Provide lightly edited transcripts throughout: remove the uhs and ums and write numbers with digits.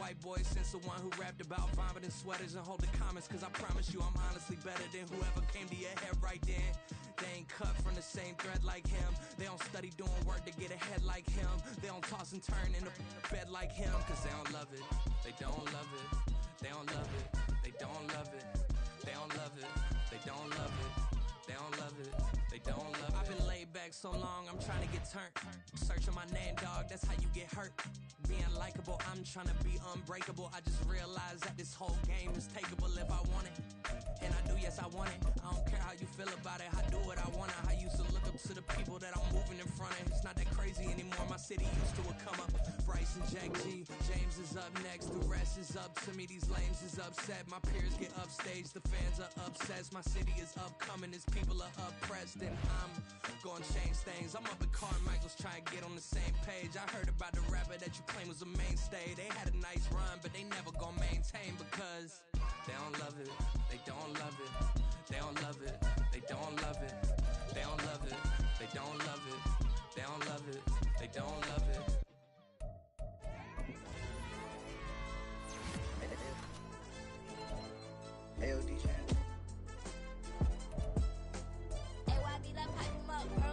white boy since the one who rapped about vomiting sweaters and holding comments. Cause I promise you I'm honestly better than whoever came to your head right then. They ain't cut from the same thread like him. They don't study doing work to get ahead like him. They don't toss and turn in the bed like him. Cause they don't love it, they don't love it. They don't love it, they don't love it. They don't love it, they don't love it. They don't love it, they don't love it. I've been laid back so long, I'm trying to get turned. Searching my name, dog, that's how you get hurt. Being likable, I'm trying to be unbreakable. I just realized that this whole game is takeable if I want it. And I do, yes, I want it. I don't care how you feel about it, I do what I want. I used to look up to the people that I'm moving in front of. It's not that crazy anymore, my city used to a come up. Bryce and Jack G, James is up next. The rest is up to me, these lames is upset. My peers get upstaged, the fans are obsessed. My city is upcoming, its people are oppressed. And I'm gonna change things. I'm up at Carmichael's trying to get on the same page. I heard about the rapper that you claim was a mainstay. They had a nice run, but they never gonna maintain because they don't love it, they don't love it, they don't love it, they don't love it, they don't love it, they don't love it, they don't love it, they don't love it. AOD channel. AYB, let pipe him up, bro.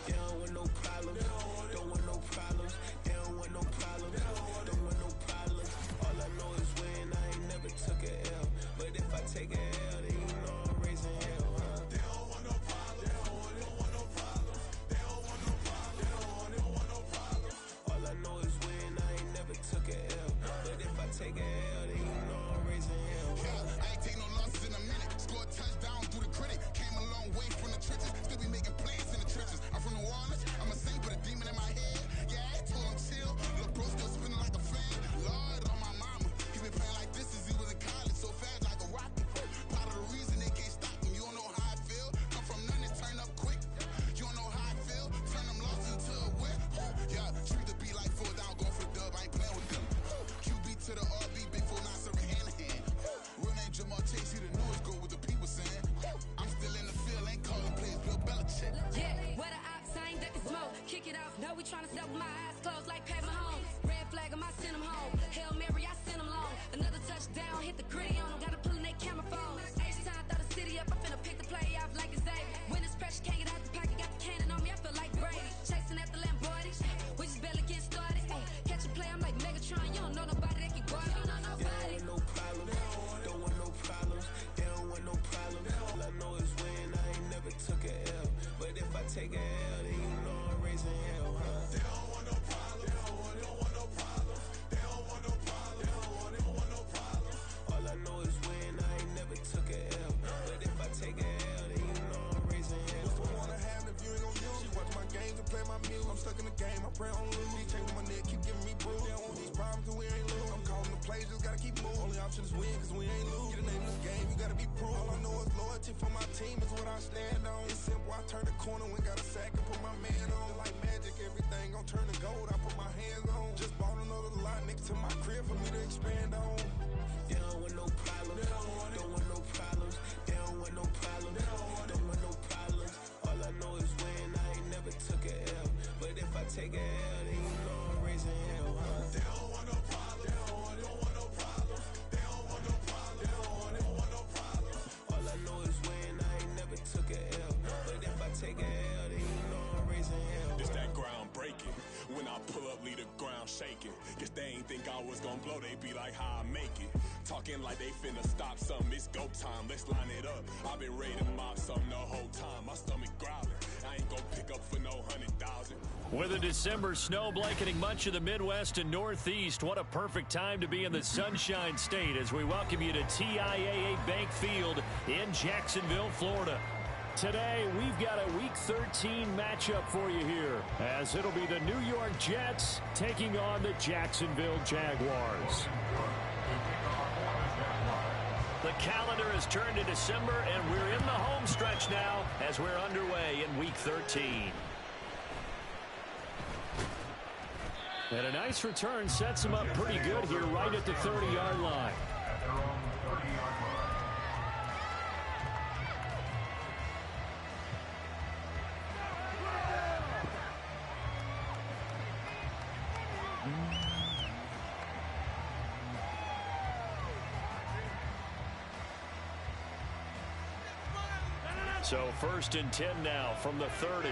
They don't want no problems, don't want no problems. They don't want no problems, don't want no problems. All I know is win, I ain't never took a L. But if I take a L, then you know I'm raising hell, huh? They don't want no problems, they don't want no problems. They don't want no problems, they don't want no problems. All I know is win, I ain't never took a L. But if I take a L, then you know I'm raising hell, huh? I ain't take no losses in a minute. Scored touchdown through the critic. Came a long way from the trenches. Still be making plays in the trenches. I'm from New Orleans. I'm a saint with a demon in my head. Yeah, I told him chill. Lil' bro still spinning like a fan. Lord on my mama. He been playing like this since he was in college. So fast like a rocket. Part of the reason they can't stop him. You don't know how I feel. Come from nothing, turn up quick. You don't know how I feel. Turn them losses into a whip. Yeah, treat the beat like 4 down. Going for the dub. I ain't playing with them. QB to the RB. Big 4 9 serving hand to hand. Real name Jamal Chase. He the newest goal with the people saying. I'm still in the field. Ain't calling plays. Bill Belichick. Yeah, where the ops, I ain't ducking smoke. Kick it off, no, we tryna sell with my eyes closed like Pat Mahomes. Red flag him, I send him home. Hail Mary, I send him long. Another touchdown, hit the gritty on him. Gotta pull in their camera phones. H-time, throw the city up. I'm finna pick the play off like it's Xavier. When it's pressure, can't get out the pocket. Got the cannon on me, I feel like Brady. Chasing at the Lamborghini. We just barely get started. Ay, catch a play, I'm like Megatron. You don't know nobody that can guard. You don't know nobody. They don't want no problems, don't want no problems. They don't want no problems. All I know is win, I ain't never took a L. But if I take a L, then you know I'm raising hell, huh? They don't want no problems, they don't want no problems. They don't want no problems, they don't want no problems. All I know is win, I ain't never took a L. But if I take a L, then you know I'm raising hell. What's the point of having if you ain't gon' use? She watch my games and play my music. I'm stuck in the game, I pray on lose. These chains on my neck keep giving me bruise. They don't want these problems cause we ain't lose. I'm calling the plays, just gotta keep moving. Only option is win cause we ain't lose. Get a name in this game, you gotta be proof. All I know is loyalty for my team is what I stand on. It's simple, I turn the corner when got a sack and put my man on. Like magic, everything gon' turn to gold, I put my hands on. Just bought another lot next to my crib for me to expand on. They don't want no problems, don't want no problems. They don't want no problems, don't want no problems. All I know is win, I ain't never took a L. But if I take a L, then you know I'm raising hell, huh? They don't want no problems, they don't want no problems. They don't want no problems, they don't want no problems. All I know is win, I ain't never took a L. But if I take a L, then you know I'm raising hell. It's that ground breaking. When I pull up, leave the ground shaking. Guess they ain't think I was gonna blow, they be like, how I make it. Talking like they finna stop something, it's go time, let's line it up. I've been ready to mop something the whole time, my stomach growling. I ain't gon' pick up for no 100,000. With a December snow blanketing much of the Midwest and Northeast, what a perfect time to be in the Sunshine State as we welcome you to TIAA Bank Field in Jacksonville, Florida. Today, we've got a Week 13 matchup for you here, as it'll be the New York Jets taking on the Jacksonville Jaguars. The calendar has turned to December, and we're in the home stretch now as we're underway in Week 13. And a nice return sets him up pretty good here right at the 30-yard line. So 1st and 10 now from the 30.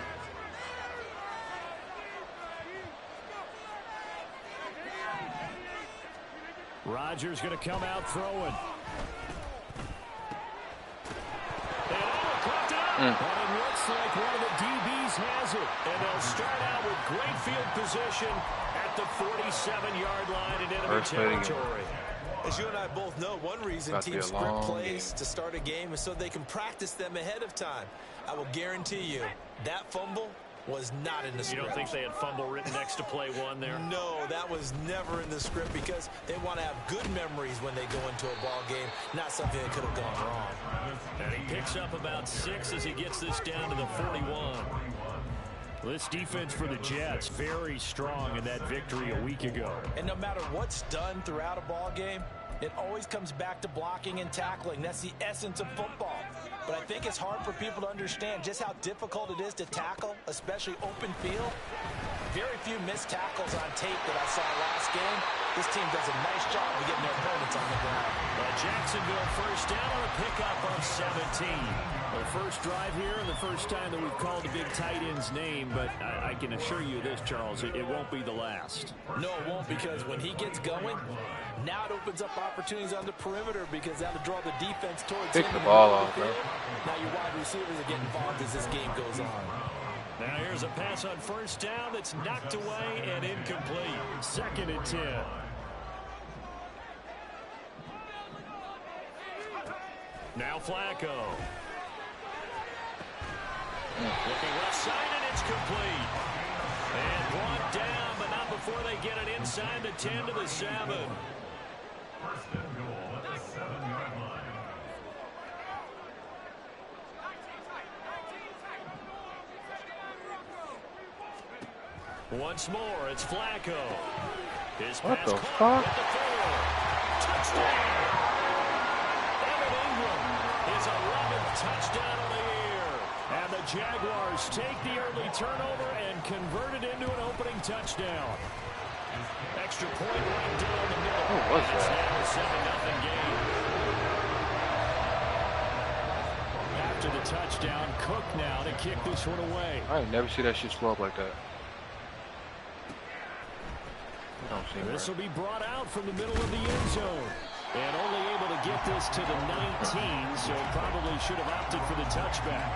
Rodgers going to come out throwing. And it looks like one of the DBs has it. And they'll start out with great field position at the 47-yard line in enemy territory. As you and I both know, one reason teams script plays to start a game is so they can practice them ahead of time. I will guarantee you that fumble was not in the script. You don't think they had fumble written next to play one there? No, that was never in the script because they want to have good memories when they go into a ball game, not something that could have gone wrong. And he picks up about 6 as he gets this down to the 41. This defense for the Jets, very strong in that victory a week ago. And no matter what's done throughout a ball game, it always comes back to blocking and tackling. That's the essence of football. But I think it's hard for people to understand just how difficult it is to tackle, especially open field. Very few missed tackles on tape that I saw last game. This team does a nice job of getting their opponents on the ground. Jacksonville first down on a pickup of 17. The first drive here and the first time that we've called the big tight end's name, but I can assure you this, Charles, it won't be the last. No, it won't, because when he gets going, now it opens up opportunities on the perimeter because that'll draw the defense towards him. Pick the ball off, bro. Now your wide receivers are getting involved as this game goes on. Now here's a pass on first down that's knocked away and incomplete. 2nd and 10. Now Flacco. Looking left side, and it's complete. And brought down, but not before they get it inside the 10 to the 7. Once more, it's Flacco. His what pass the caught fuck? at the 4. Touchdown! Evan Ingram, his 11th touchdown of the year. And the Jaguars take the early turnover and convert it into an opening touchdown. Extra point right down the middle. Who was that? It's now a 7-0 game. After the touchdown, Cook now to kick this one away. I ain't never see that shit slow up like that. This will be brought out from the middle of the end zone. And only able to get this to the 19, so probably should have opted for the touchback.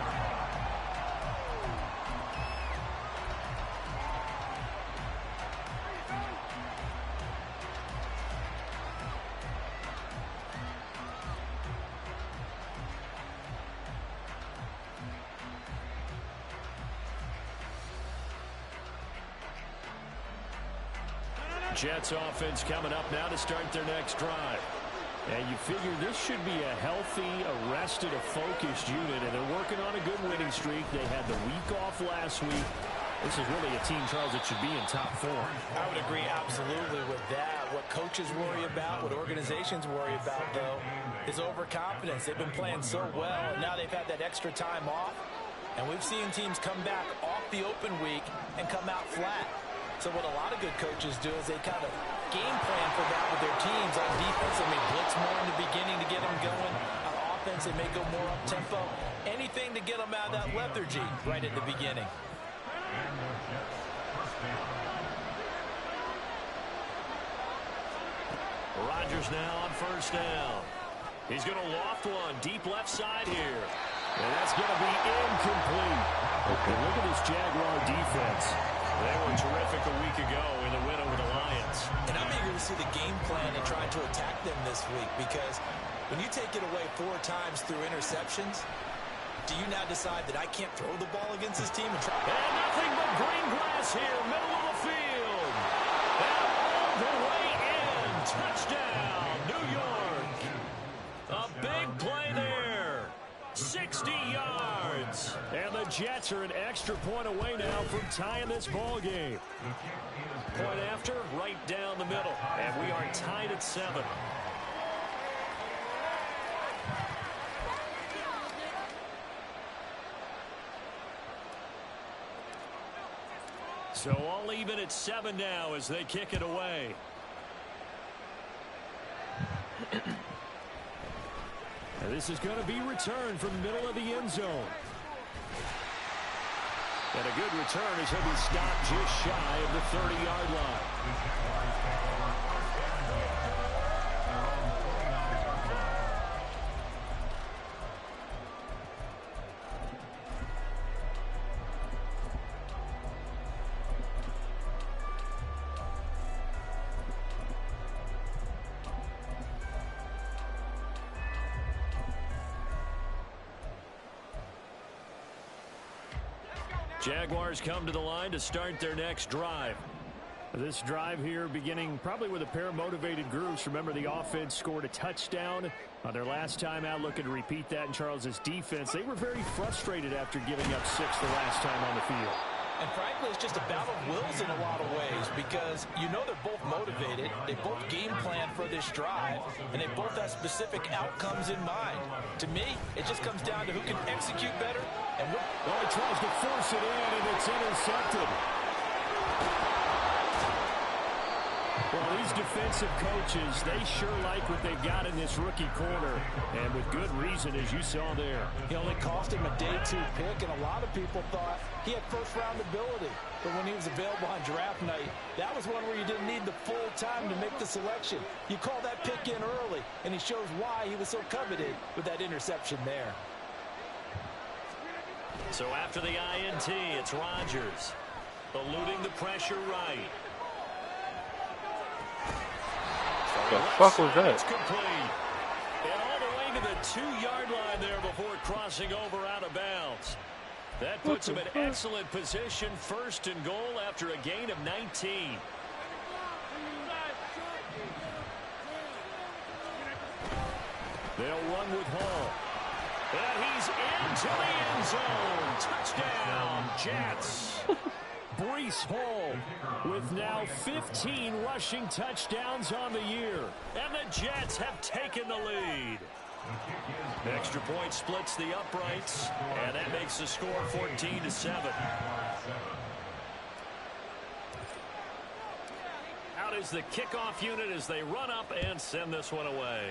Jets offense coming up now to start their next drive. And you figure this should be a healthy, arrested, a focused unit, and they're working on a good winning streak. They had the week off last week. This is really a team, Charles, that should be in top form. I would agree absolutely with that. What coaches worry about, what organizations worry about, though, is overconfidence. They've been playing so well, and now they've had that extra time off. And we've seen teams come back off the open week and come out flat. So what a lot of good coaches do is they kind of game plan for that with their teams. On defense, they may blitz more in the beginning to get them going. On offense, they may go more up-tempo. Anything to get them out of that lethargy right at the beginning. Rodgers now on first down. He's going to loft one deep left side here. And that's going to be incomplete. Okay. Look at this Jaguar defense. They were terrific a week ago in the win over the Lions. And I'm eager to see the game plan and trying to attack them this week, because when you take it away 4 times through interceptions, do you now decide that I can't throw the ball against this team and try? And nothing but green grass here, middle of the field. And all the way in. Touchdown, New York. A big play there. 60 yards. And the Jets are an extra point away now from tying this ball game. Point after, right down the middle. And we are tied at 7. So all even at 7 now as they kick it away. And this is going to be returned from the middle of the end zone. And a good return as he'll be stopped just shy of the 30-yard line. Jaguars come to the line to start their next drive. This drive here beginning probably with a pair of motivated groups. Remember, the offense scored a touchdown on their last time out, looking to repeat that in Charles's defense. They were very frustrated after giving up 6 the last time on the field. And frankly, it's just a battle of wills in a lot of ways because you know they're both motivated. They both game plan for this drive, and they both have specific outcomes in mind. To me, it just comes down to who can execute better. And well, he tries to force it in, and it's intercepted. Well, these defensive coaches, they sure like what they've got in this rookie corner, and with good reason, as you saw there. He only cost him a day 2 pick, and a lot of people thought he had first-round ability. But when he was available on draft night, that was one where you didn't need the full time to make the selection. You call that pick in early, and he shows why he was so coveted with that interception there. So after the INT, it's Rodgers, eluding the pressure right. The fuck was that? It's complete. And all the way to the 2-yard line there before crossing over out of bounds. That puts him in excellent position, 1st and goal after a gain of 19. They'll run with Hall. And he's into the end zone. Touchdown, Jets. Breece Hall with now 15 rushing touchdowns on the year. And the Jets have taken the lead. Extra point splits the uprights, and that makes the score 14-7. Out is the kickoff unit as they run up and send this one away.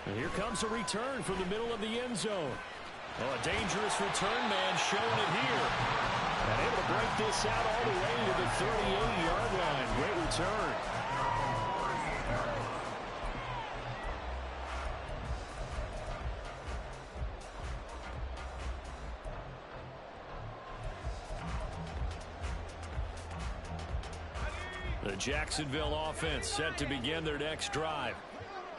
And here comes a return from the middle of the end zone. Oh, a dangerous return man showing it here. And able to break this out all the way to the 38-yard line. Great return. The Jacksonville offense set to begin their next drive.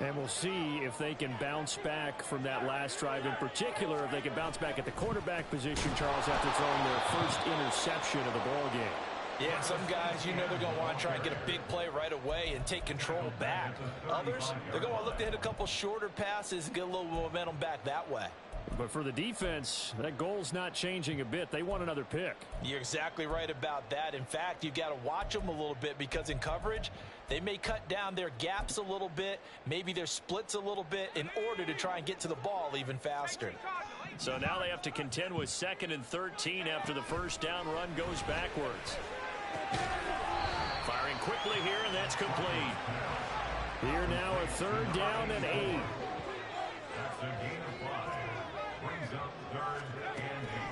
And we'll see if they can bounce back from that last drive. In particular, if they can bounce back at the quarterback position, Charles, after throwing their first interception of the ball game. Yeah, some guys, you know they're going to want to try and get a big play right away and take control back. Others, they're going to want to look to hit a couple shorter passes and get a little momentum back that way. But for the defense, that goal's not changing a bit. They want another pick. You're exactly right about that. In fact, you've got to watch them a little bit because in coverage, they may cut down their gaps a little bit, maybe their splits a little bit in order to try and get to the ball even faster. So now they have to contend with 2nd and 13 after the first down run goes backwards. Firing quickly here, and that's complete. Here now a 3rd down and 8.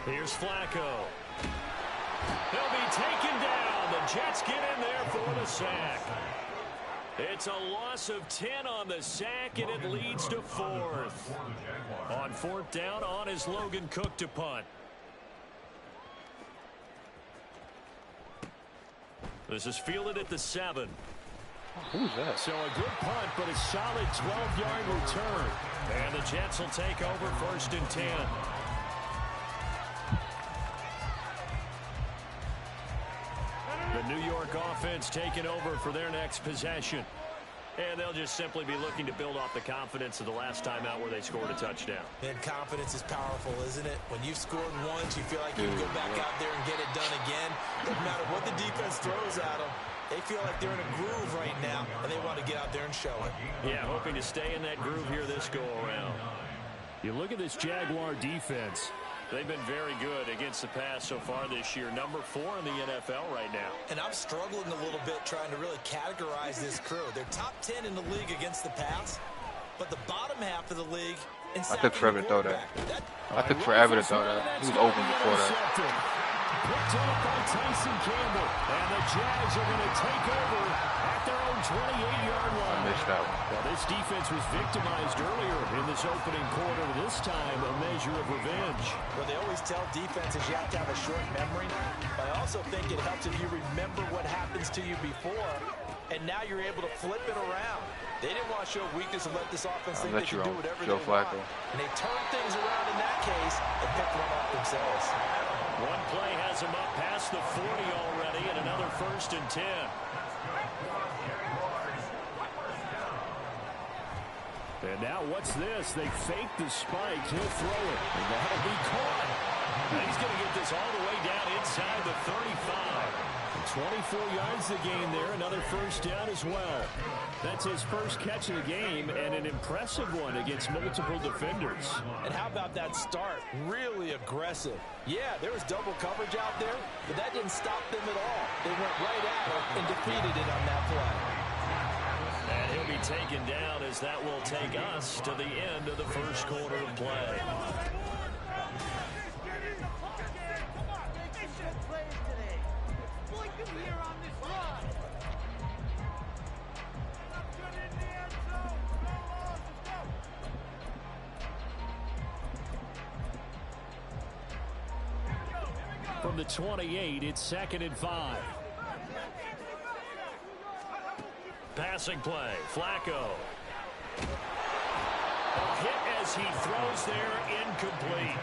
Here's Flacco. He'll be taken down. The Jets get in there for the sack. It's a loss of 10 on the sack, and it leads to 4th. On 4th down, on is Logan Cook to punt. This is fielded at the 7. Who's that? So a good punt, but a solid 12-yard return. And the Jets will take over 1st and 10. The New York offense taking over for their next possession. And they'll just simply be looking to build off the confidence of the last time out where they scored a touchdown. And confidence is powerful, isn't it? When you've scored once, you feel like you can go back out there and get it done again. Doesn't matter what the defense throws at them. They feel like they're in a groove right now, and they want to get out there and show it. Yeah, hoping to stay in that groove here this go-around. You look at this Jaguar defense. They've been very good against the pass so far this year. Number 4 in the NFL right now. And I'm struggling a little bit trying to really categorize this crew. They're top 10 in the league against the pass, but the bottom half of the league in I took forever to throw that. I took forever to throw that. He was open before that. Picked up by Tyson Campbell. And the Jags are going to take over at their own 28-yard line. I missed that one. Well, this defense was victimized earlier in this opening quarter. This time, a measure of revenge. Well, they always tell defenses you have to have a short memory. But I also think it helps if you remember what happens to you before, and now you're able to flip it around. They didn't want to show weakness and let this offense think they could do whatever they want. And they turned things around in that case and picked one up themselves. One play has him up past the 40 already, and another 1st and 10. And now what's this? They fake the spike. He'll throw it. And that'll be caught. And he's going to get this all the way down inside the 35. 24 yards to gain there. Another 1st down as well. That's his first catch of the game, and an impressive one against multiple defenders. And how about that start? Really aggressive. Yeah, there was double coverage out there, but that didn't stop them at all. They went right at it and defeated it on that play. And he'll be taken down as that will take us to the end of the first quarter of play. From the 28, it's 2nd and 5. Passing play, Flacco. A hit as he throws there, incomplete.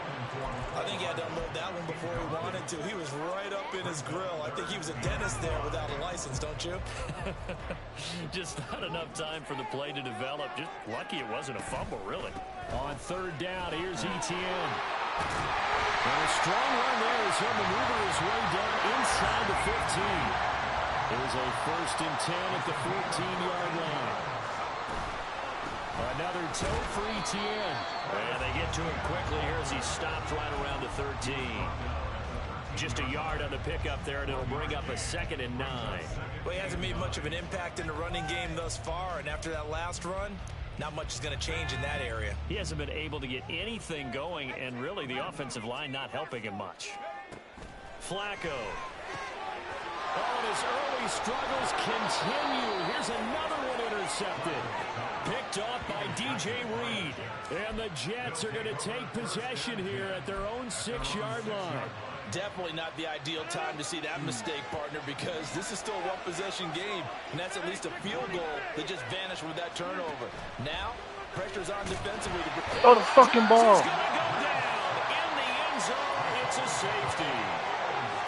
I think he had to unload that one before he wanted to. He was right up in his grill. I think he was a dentist there without a license, don't you? Just not enough time for the play to develop. Just lucky it wasn't a fumble, really. On 3rd down, here's Etienne. And a strong run there as he'll maneuver his way down inside the 15. Here's a 1st and 10 at the 14-yard line. Another toe for Etienne. And they get to him quickly here as he stops right around the 13. Just a yard on the pickup there, and it'll bring up a 2nd and 9. Well, he hasn't made much of an impact in the running game thus far, and after that last run, not much is going to change in that area. He hasn't been able to get anything going, and really the offensive line not helping him much. Flacco. Oh, and his early struggles continue. Here's another one intercepted. Picked off by DJ Reed. And the Jets are going to take possession here at their own 6-yard line. Definitely not the ideal time to see that mistake, partner, because this is still a one-possession game, and that's at least a field goal that just vanished with that turnover. Now, pressure's on defensively. Oh, the fucking ball. It's going to go down in the end zone. It's a safety.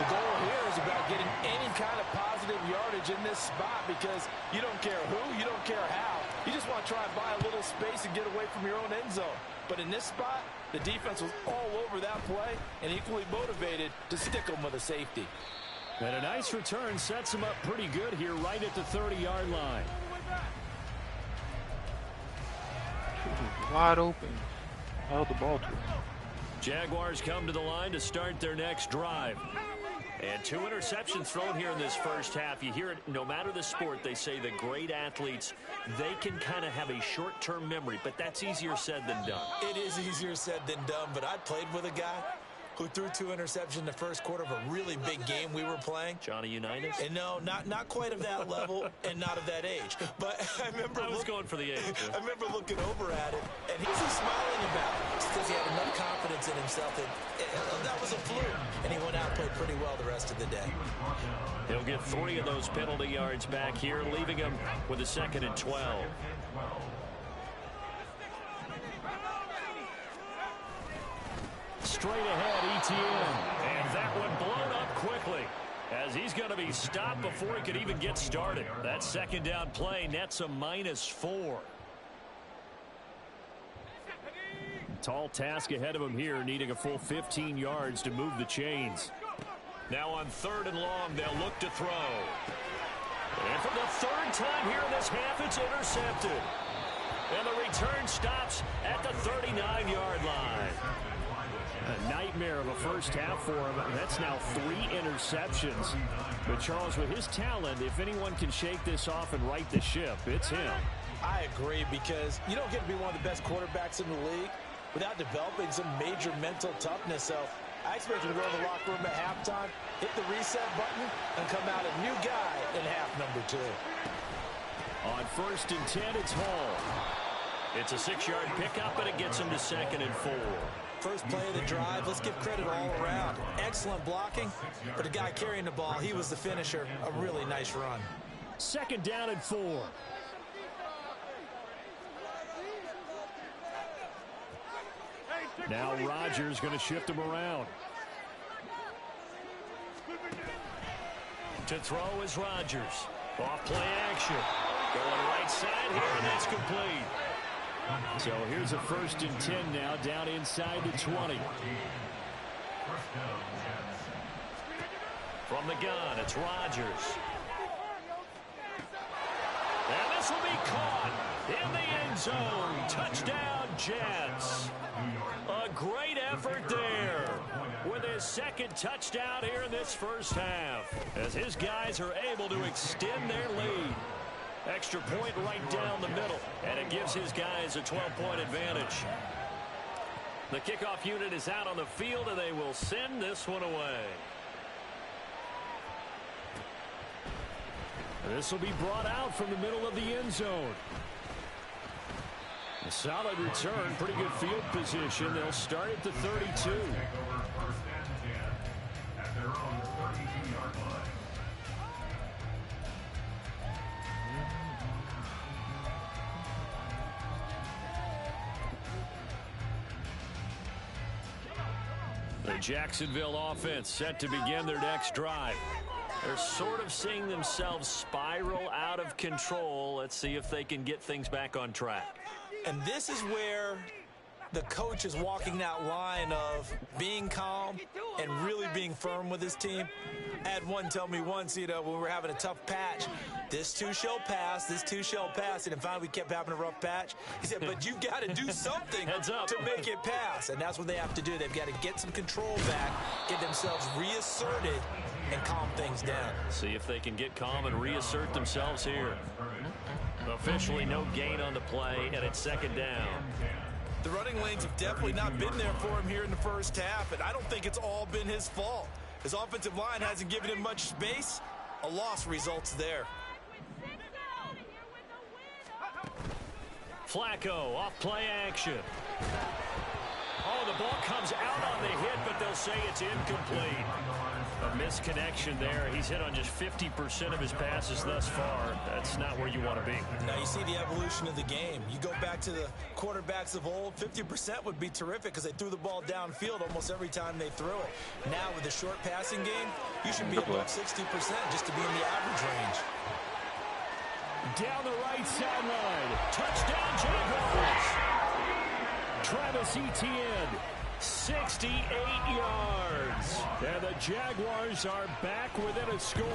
The goal here is about getting any kind of positive yardage in this spot because you don't care who, you don't care how. You just want to try and buy a little space and get away from your own end zone. But in this spot, the defense was all over that play and equally motivated to stick them with a safety. And a nice return sets him up pretty good here right at the 30-yard line. Wide open. Held the ball to him. Jaguars come to the line to start their next drive. And 2 interceptions thrown here in this first half. You hear it no matter the sport. They say the great athletes, they can kind of have a short-term memory, but that's easier said than done. It is easier said than done, but I played with a guy who threw 2 interceptions in the first quarter of a really big game we were playing. Johnny Unitas? And no, not quite of that level and not of that age. But I remember I was going for the age. I remember looking over at him, and he was smiling about it because he had enough confidence in himself that was a fluke. And he went out and played pretty well the rest of the day. He'll get 3 of those penalty yards back here, leaving him with a 2nd and 12. Straight ahead, Etienne. And that one blown up quickly as he's going to be stopped before he could even get started. That 2nd down play nets a -4. Tall task ahead of him here, needing a full 15 yards to move the chains. Now on 3rd and long, they'll look to throw. And for the 3rd time here in this half, it's intercepted. And the return stops at the 39-yard line. A nightmare of a first half for him. That's now 3 interceptions. But Charles, with his talent, if anyone can shake this off and right the ship, it's him. I agree, because you don't get to be one of the best quarterbacks in the league without developing some major mental toughness. So I expect him to go in the locker room at halftime, hit the reset button, and come out a new guy in half number 2. On 1st and 10, it's Hall. It's a 6-yard pickup, and it gets him to 2nd and 4. First play of the drive, let's give credit all around. Excellent blocking, but the guy carrying the ball, he was the finisher. A really nice run. 2nd down and 4. Now Rodgers going to shift him around. To throw is Rodgers. Off play action. Going right side here, and that's complete. So here's a 1st and 10 now, down inside the 20. From the gun, it's Rodgers. And this will be caught in the end zone. Touchdown, Jets. A great effort there with his 2nd touchdown here in this first half, as his guys are able to extend their lead. Extra point right down the middle, and it gives his guys a 12-point advantage. The kickoff unit is out on the field, and they will send this one away. This will be brought out from the middle of the end zone. A solid return, pretty good field position. They'll start at the 32. The Jacksonville offense set to begin their next drive. They're sort of seeing themselves spiral out of control. Let's see if they can get things back on track. And this is where the coach is walking that line of being calm and really being firm with his team. I had one tell me once, when we were having a tough patch, this too shall pass, this too shall pass. And finally we kept having a rough patch. He said, but you got to do something to make it pass. And that's what they have to do. They've got to get some control back, get themselves reasserted, and calm things down. See if they can get calm and reassert themselves here. Officially no gain on the play, and it's 2nd down. The running lanes have definitely not been there for him here in the first half, and I don't think it's all been his fault. His offensive line hasn't given him much space. A loss results there. Flacco, off play action. Oh, the ball comes out on the hit, but they'll say it's incomplete. A misconnection there. He's hit on just 50% of his passes thus far. That's not where you want to be. Now you see the evolution of the game. You go back to the quarterbacks of old, 50% would be terrific because they threw the ball downfield almost every time they threw it. Now with the short passing game, you should be above 60% just to be in the average range. Down the right sideline. Touchdown, Jaguars. Travis Etienne, 68 yards. And the Jaguars are back within a score.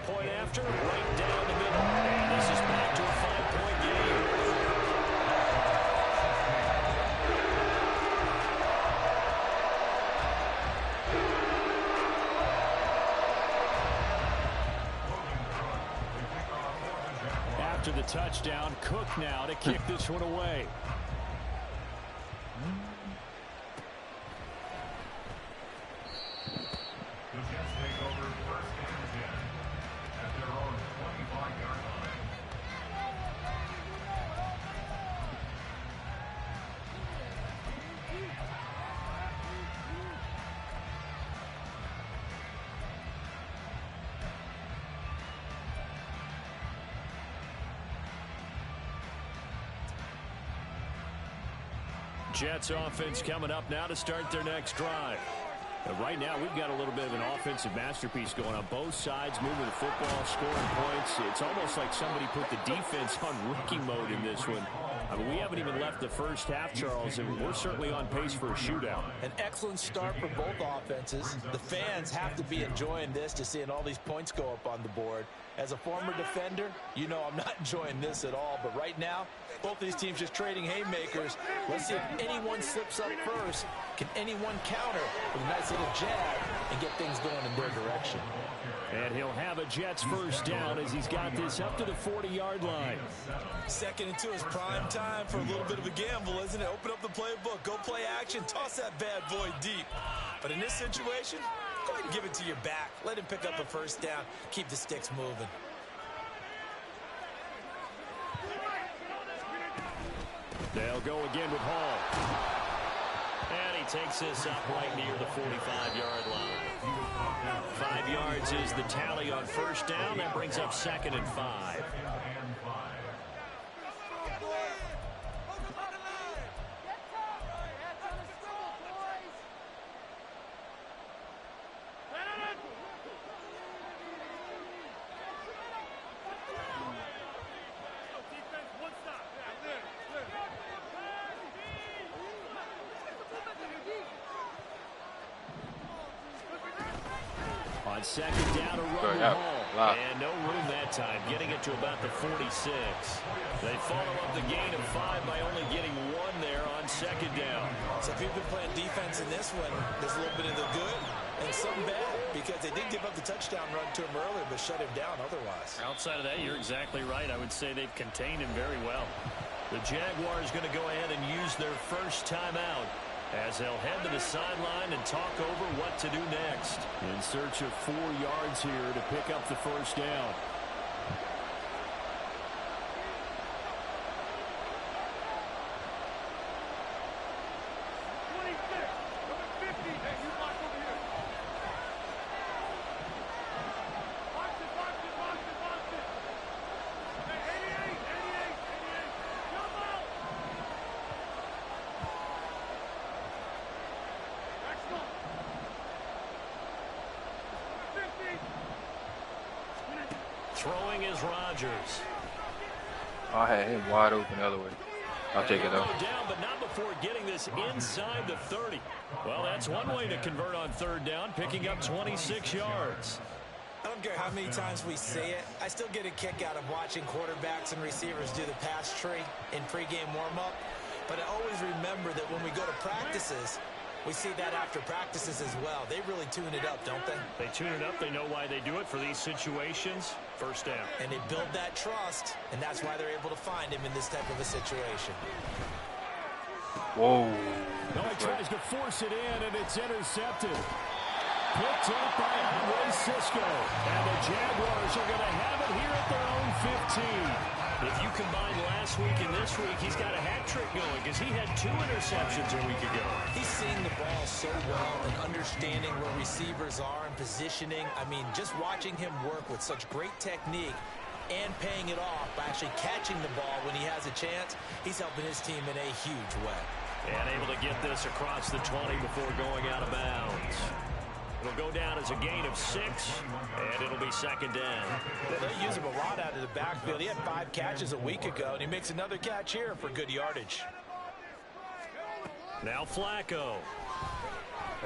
Point after, right down the middle. And this is back to a 5-point game. After the touchdown, Cook now to kick this one away. Jets offense coming up now to start their next drive. And right now, we've got a little bit of an offensive masterpiece going on both sides, moving the football, scoring points. It's almost like somebody put the defense on rookie mode in this one. I mean, we haven't even left the first half, Charles, and we're certainly on pace for a shootout. An excellent start for both offenses. The fans have to be enjoying this, to seeing all these points go up on the board. As a former defender, you know I'm not enjoying this at all. But right now, both these teams just trading haymakers. Let's see if anyone slips up first. Can anyone counter with a nice little jab and get things going in their direction? And he'll have a Jets first down as he's got this up to the 40-yard line. 2nd and 2 is prime time for a little bit of a gamble, isn't it? Open up the playbook, go play action, toss that bad boy deep. But in this situation, go ahead and give it to your back. Let him pick up a first down. Keep the sticks moving. They'll go again with Hall. And he takes this up right near the 45-yard line. 5 yards is the tally on first down. That brings up 2nd and 5. On 2nd down, a run to Hall. And no room that time, getting it to about the 46. They follow up the gain of 5 by only getting 1 there on 2nd down. So if you've been playing defense in this one, there's a little bit of the good and some bad, because they did give up the touchdown run to him earlier, but shut him down otherwise. Outside of that, you're exactly right. I would say they've contained him very well. The Jaguars going to go ahead and use their first timeout, as they'll head to the sideline and talk over what to do next. In search of 4 yards here to pick up the first down. Throwing is Rodgers. I had him wide open the other way. I'll take it though. Down, but not before getting this inside the 30. Well, that's one way to convert on 3rd down, picking up 26 yards. I don't care how many times we say it, I still get a kick out of watching quarterbacks and receivers do the pass tree in pregame warm-up. But I always remember that when we go to practices, we see that after practices as well. They really tune it up, don't they? They tune it up. They know why they do it for these situations. First down. And they build that trust, and that's why they're able to find him in this type of a situation. Whoa. No, he tries to force it in, and it's intercepted. Picked up by Andre Cisco. And the Jaguars are going to have it here at their own 15. If you combine last week and this week, he's got a hat trick going because he had 2 interceptions a week ago. He's seeing the ball so well and understanding where receivers are and positioning. I mean, just watching him work with such great technique and paying it off by actually catching the ball when he has a chance, he's helping his team in a huge way. And able to get this across the 20 before going out of bounds. It'll go down as a gain of 6, and it'll be 2nd down. Well, they use him a lot out of the backfield. He had 5 catches a week ago, and he makes another catch here for good yardage. Now Flacco.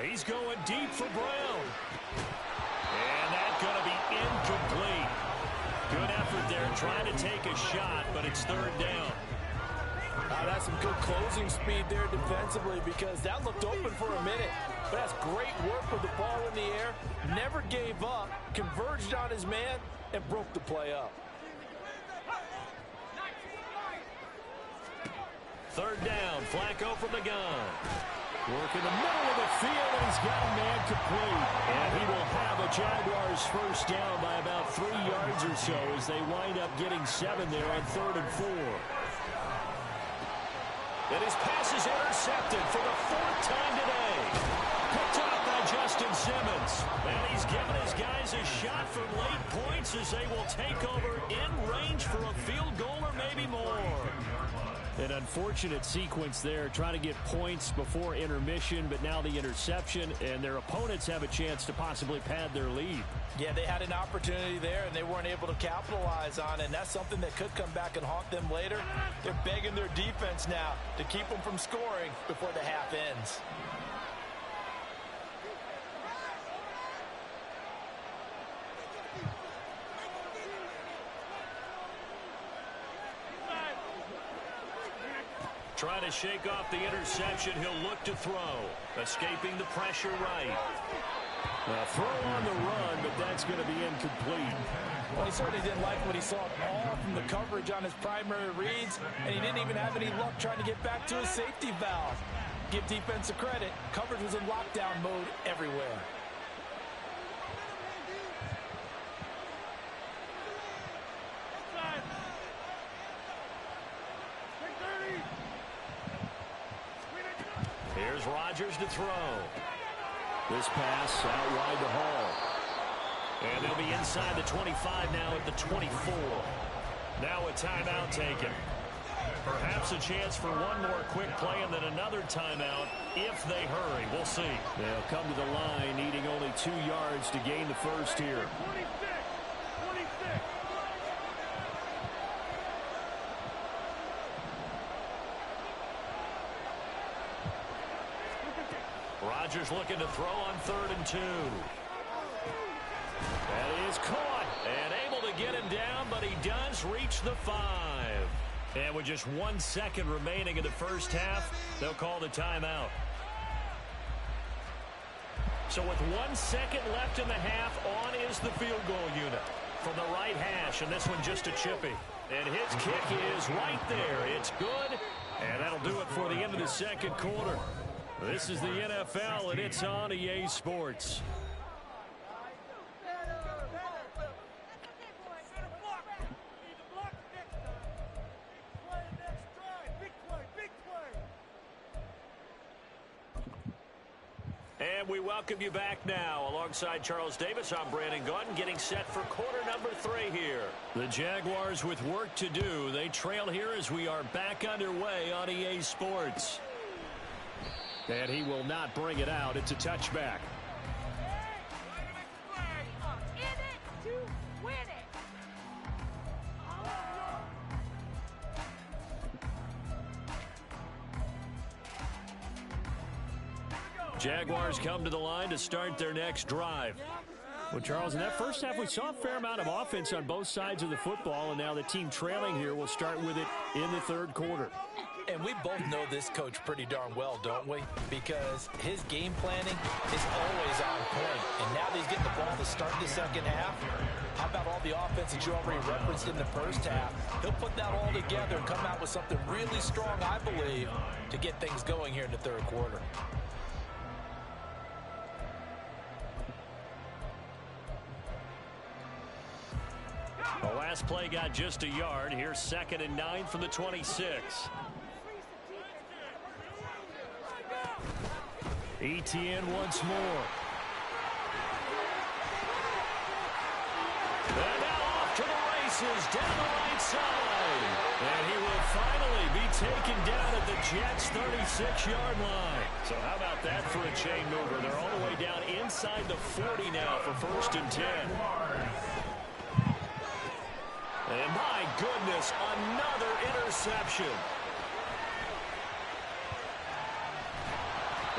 He's going deep for Brown. And that's going to be incomplete. Good effort there trying to take a shot, but it's 3rd down. That's some good closing speed there defensively, because that looked open for a minute. But that's great work with the ball in the air. Never gave up, converged on his man, and broke the play up. 3rd down, Flacco from the gun. Work in the middle of the field, and he's got a man complete. And he will have a Jaguars first down by about 3 yards or so as they wind up getting 7 there on 3rd and 4. And his pass is intercepted for the 4th time today. Picked up by Justin Simmons. And he's given his guys a shot for late points as they will take over in range for a field goal or maybe more. An unfortunate sequence there, trying to get points before intermission, but now the interception, and their opponents have a chance to possibly pad their lead. Yeah, they had an opportunity there, and they weren't able to capitalize on it, and that's something that could come back and haunt them later. They're begging their defense now to keep them from scoring before the half ends. Trying to shake off the interception. He'll look to throw. Escaping the pressure right. A throw on the run, but that's going to be incomplete. Well, he certainly didn't like what he saw all from the coverage on his primary reads, and he didn't even have any luck trying to get back to his safety valve. Give defense a credit. Coverage was in lockdown mode everywhere. Here's Rodgers to throw. This pass out wide to Hall. And they'll be inside the 25 now at the 24. Now a timeout taken. Perhaps a chance for one more quick play and then another timeout if they hurry. We'll see. They'll come to the line needing only 2 yards to gain the first here. Rodgers looking to throw on 3rd and 2. That is caught and able to get him down, but he does reach the 5. And with just 1 second remaining in the first half, they'll call the timeout. So with 1 second left in the half, on is the field goal unit from the right hash, and this one just a chippy. And his kick is right there. It's good, and that'll do it for the end of the second quarter. This is the NFL, and it's on EA Sports. And we welcome you back now. Alongside Charles Davis, I'm Brandon Gautin, getting set for quarter number 3 here. The Jaguars with work to do. They trail here as we are back underway on EA Sports. And he will not bring it out. It's a touchback. Jaguars come to the line to start their next drive. Well, Charles, in that first half, we saw a fair amount of offense on both sides of the football, and now the team trailing here will start with it in the third quarter. And we both know this coach pretty darn well, don't we? Because his game planning is always on point. And now that he's getting the ball to start the second half, how about all the offense that you already referenced in the first half? He'll put that all together and come out with something really strong, I believe, to get things going here in the third quarter. The last play got just a yard. Here's 2nd and 9 from the 26. Etienne once more. And now off to the races down the right side. And he will finally be taken down at the Jets' 36-yard line. So how about that for a chain mover? They're all the way down inside the 40 now for 1st and 10. And my goodness, another interception.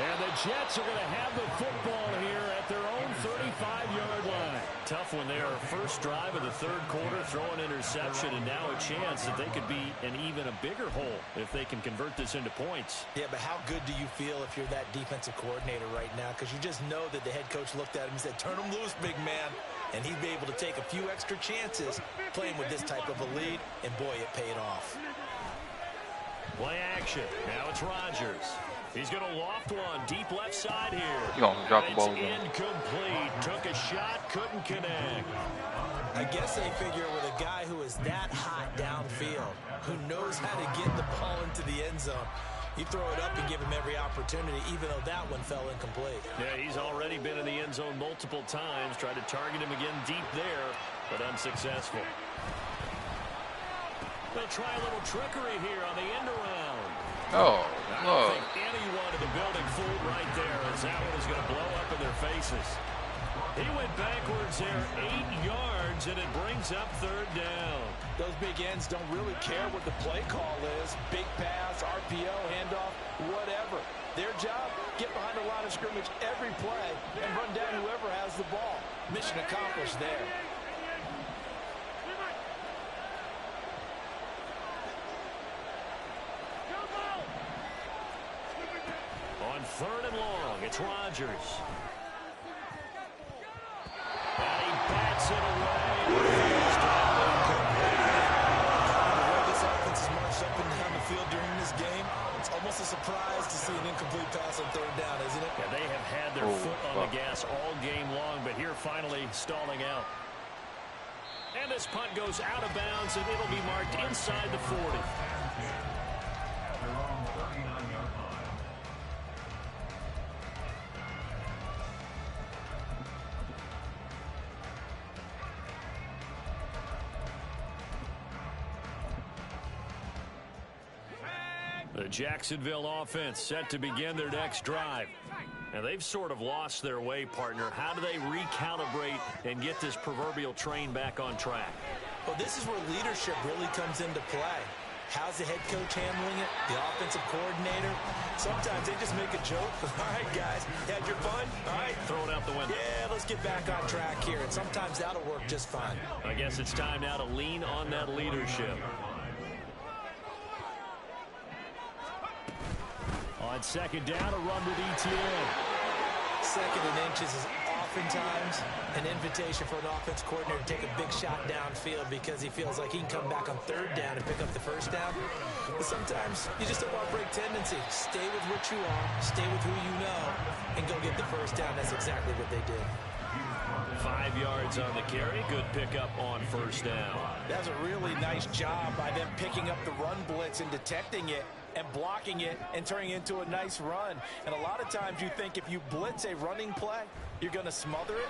And the Jets are going to have the football here at their own 35-yard line. Tough one there. First drive of the third quarter, throw an interception, and now a chance that they could be in even a bigger hole if they can convert this into points. Yeah, but how good do you feel if you're that defensive coordinator right now? Because you just know that the head coach looked at him and said, turn him loose, big man. And he'd be able to take a few extra chances playing with this type of a lead, and boy, it paid off. Play action. Now it's Rodgers. He's going to loft one deep left side here. You gonna drop the ball again. Incomplete. Took a shot, couldn't connect. I guess they figure with a guy who is that hot downfield, who knows how to get the ball into the end zone, you throw it up and give him every opportunity, even though that one fell incomplete. Yeah, he's already been in the end zone multiple times. Tried to target him again deep there, but unsuccessful. They'll try a little trickery here on the end around. Oh, I don't think anyone in the building fooled right there, as that one is going to blow up in their faces. He went backwards there 8 yards, and it brings up third down. Those big ends don't really care what the play call is. Big pass, RPO, handoff, whatever. Their job, get behind the line of scrimmage every play and run down whoever has the ball. Mission accomplished there. On third and long, it's Rodgers. And he bats it away. The way this offense is marched up and down the field during this game, it's almost a surprise to see an incomplete pass on third down, isn't it? Yeah, they have had their foot on the gas all game long, but here finally stalling out. And this punt goes out of bounds, and it'll be marked inside the 40. The Jacksonville offense set to begin their next drive. And they've sort of lost their way, partner. How do they recalibrate and get this proverbial train back on track? Well, this is where leadership really comes into play. How's the head coach handling it? The offensive coordinator? Sometimes they just make a joke. All right, guys, had your fun? All right. Throw it out the window. Yeah, let's get back on track here. And sometimes that'll work just fine. I guess it's time now to lean on that leadership. On second down, a run with ETN. Second and inches is oftentimes an invitation for an offense coordinator to take a big shot downfield because he feels like he can come back on third down and pick up the first down. But sometimes you just don't want to break tendency. Stay with what you are, stay with who you know, and go get the first down. That's exactly what they did. 5 yards on the carry. Good pickup on first down. That's a really nice job by them picking up the run blitz and detecting it and blocking it and turning it into a nice run. And a lot of times you think if you blitz a running play, you're going to smother it.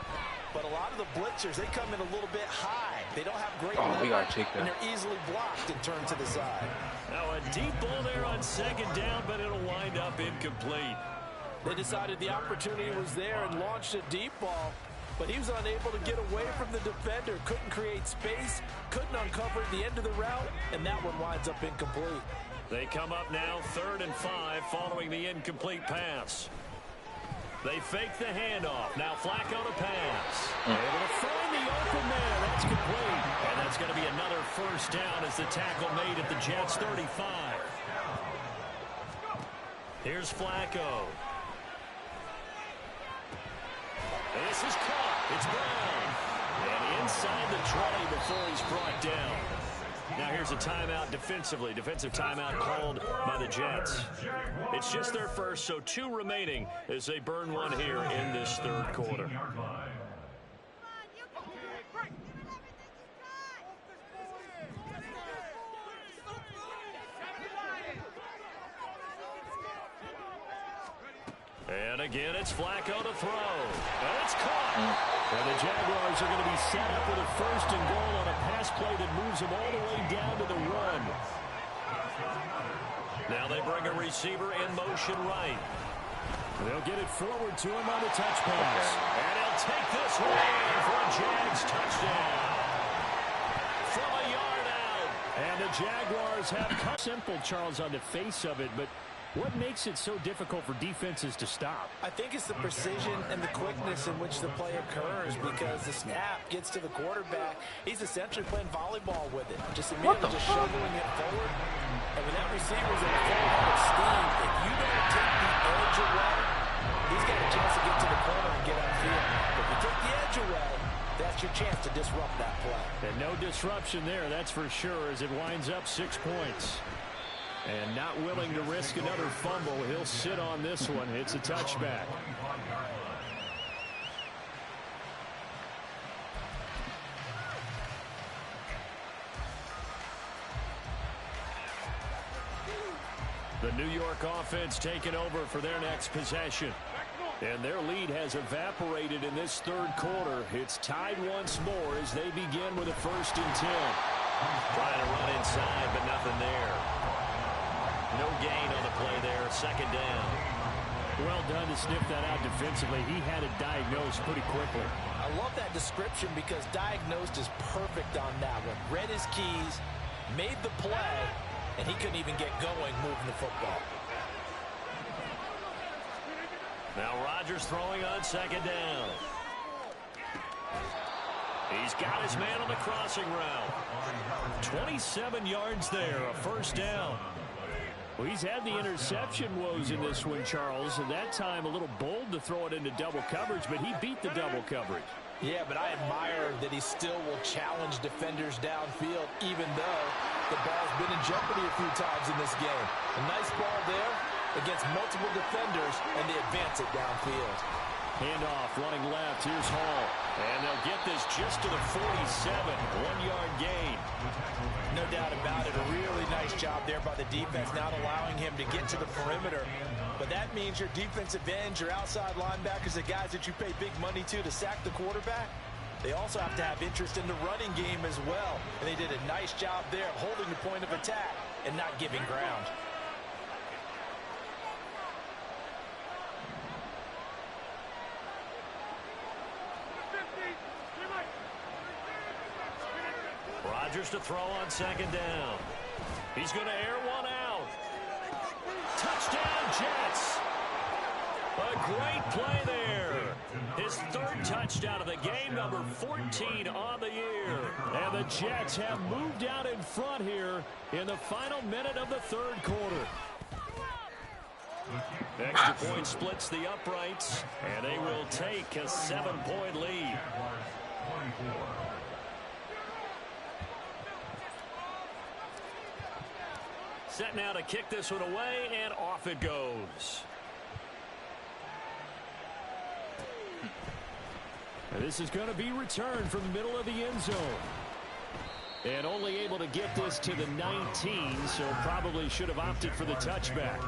But a lot of the blitzers, they come in a little bit high. They don't have great leverage, and they're easily blocked and turned to the side. Now a deep ball there on second down, but it'll wind up incomplete. They decided the opportunity was there and launched a deep ball, but he was unable to get away from the defender, couldn't create space, couldn't uncover the end of the route, and that one winds up incomplete. They come up now 3rd and 5 following the incomplete pass. They fake the handoff. Now Flacco to pass. Able to find the open man. That's complete. And that's going to be another first down as the tackle made at the Jets' 35. Here's Flacco. This is caught. It's Brown. And inside the 20 before he's brought down. Now here's a timeout defensively. Defensive timeout called by the Jets. It's just their first, so 2 remaining as they burn one here in this 3rd quarter. And again, it's Flacco to throw. And it's caught. And the Jaguars are going to be set up with a 1st and goal on a pass play that moves them all the way down to the 1. Now they bring a receiver in motion right. They'll get it forward to him on the touch pass. And he'll take this one for a Jags touchdown. From a yard out. And the Jaguars have cut. Simple, Charles, on the face of it, but what makes it so difficult for defenses to stop? I think it's the precision and the quickness in which the play occurs because the snap gets to the quarterback. He's essentially playing volleyball with it. Just immediately just shoveling it forward. And when that receiver's at full head of steam, if you don't take the edge away, he's got a chance to get to the corner and get upfield. If you take the edge away, that's your chance to disrupt that play. And no disruption there, that's for sure, as it winds up 6 points. And not willing to risk another fumble. He'll sit on this one. It's a touchback. The New York offense taking over for their next possession. And their lead has evaporated in this 3rd quarter. It's tied once more as they begin with a 1st and 10. Trying to run inside, but nothing there. No gain on the play there. Second down. Well done to sniff that out defensively. He had it diagnosed pretty quickly. I love that description because diagnosed is perfect on that one. Read his keys, made the play, and he couldn't even get going moving the football. Now Rodgers throwing on second down. He's got his man on the crossing route. 27 yards there, a first down. Well, he's had the interception woes in this one, Charles, and that time a little bold to throw it into double coverage, but he beat the double coverage. Yeah, but I admire that he still will challenge defenders downfield, even though the ball's been in jeopardy a few times in this game. A nice ball there against multiple defenders, and they advance it downfield. Handoff, running left. Here's Hall. And they'll get this just to the 47. 1-yard gain. No doubt about it. A really nice job there by the defense, not allowing him to get to the perimeter. But that means your defensive ends, your outside linebackers, the guys that you pay big money to sack the quarterback, they also have to have interest in the running game as well. And they did a nice job there of holding the point of attack and not giving ground. Rodgers to throw on second down. He's going to air one out. Touchdown, Jets. A great play there. His third touchdown of the game, number 14 on the year. And the Jets have moved out in front here in the final minute of the third quarter. Extra point splits the uprights, and they will take a 7-point lead. Set now to kick this one away, and off it goes. And this is going to be returned from the middle of the end zone. And only able to get this to the 19, so probably should have opted for the touchback.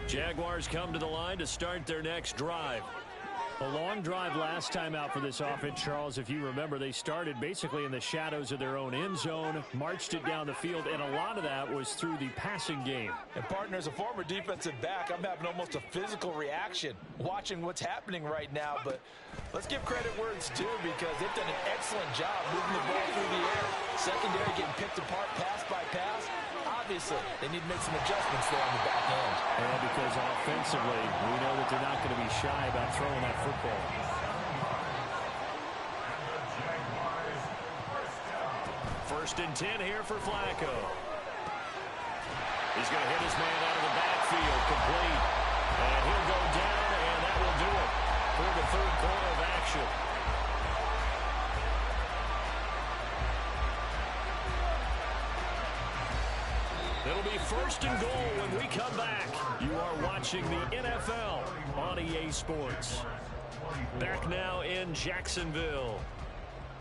Jaguars come to the line to start their next drive. A long drive last time out for this offense, Charles. If you remember, they started basically in the shadows of their own end zone, marched it down the field, and a lot of that was through the passing game. And, partner, as a former defensive back, I'm having almost a physical reaction watching what's happening right now. But let's give credit where it's due because they've done an excellent job moving the ball through the air. Secondary getting picked apart pass by pass. Obviously, they need to make some adjustments there on the back end. And because offensively, we know that they're not going to be shy about throwing that football. First and 10 here for Flacco. He's going to hit his man out of the backfield, complete. And he'll go down, and that will do it for the third quarter of action. It'll be first and goal when we come back. You are watching the NFL on EA Sports. Back now in Jacksonville.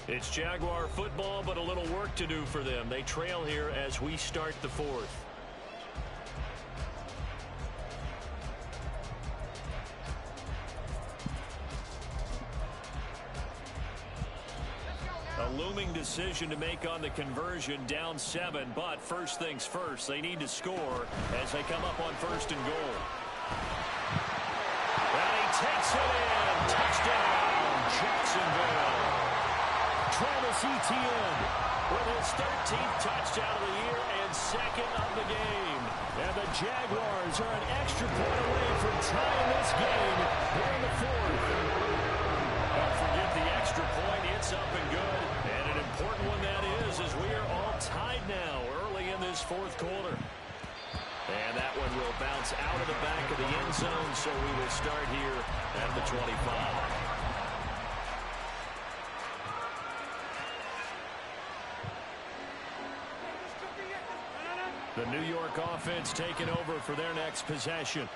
It's Jaguar football, but a little work to do for them. They trail here as we start the fourth. A looming decision to make on the conversion, down 7, but first things first, they need to score as they come up on first and goal. And he takes it in. Touchdown, Jacksonville. Travis Etienne with his 13th touchdown of the year and second of the game. And the Jaguars are an extra point away from tying this game here in the fourth. Don't forget the extra point. It's up and good. And an important one that is, as we are all tied now early in this fourth quarter. And that one will bounce out of the back of the end zone, so we will start here at the 25. The New York offense taking over for their next possession.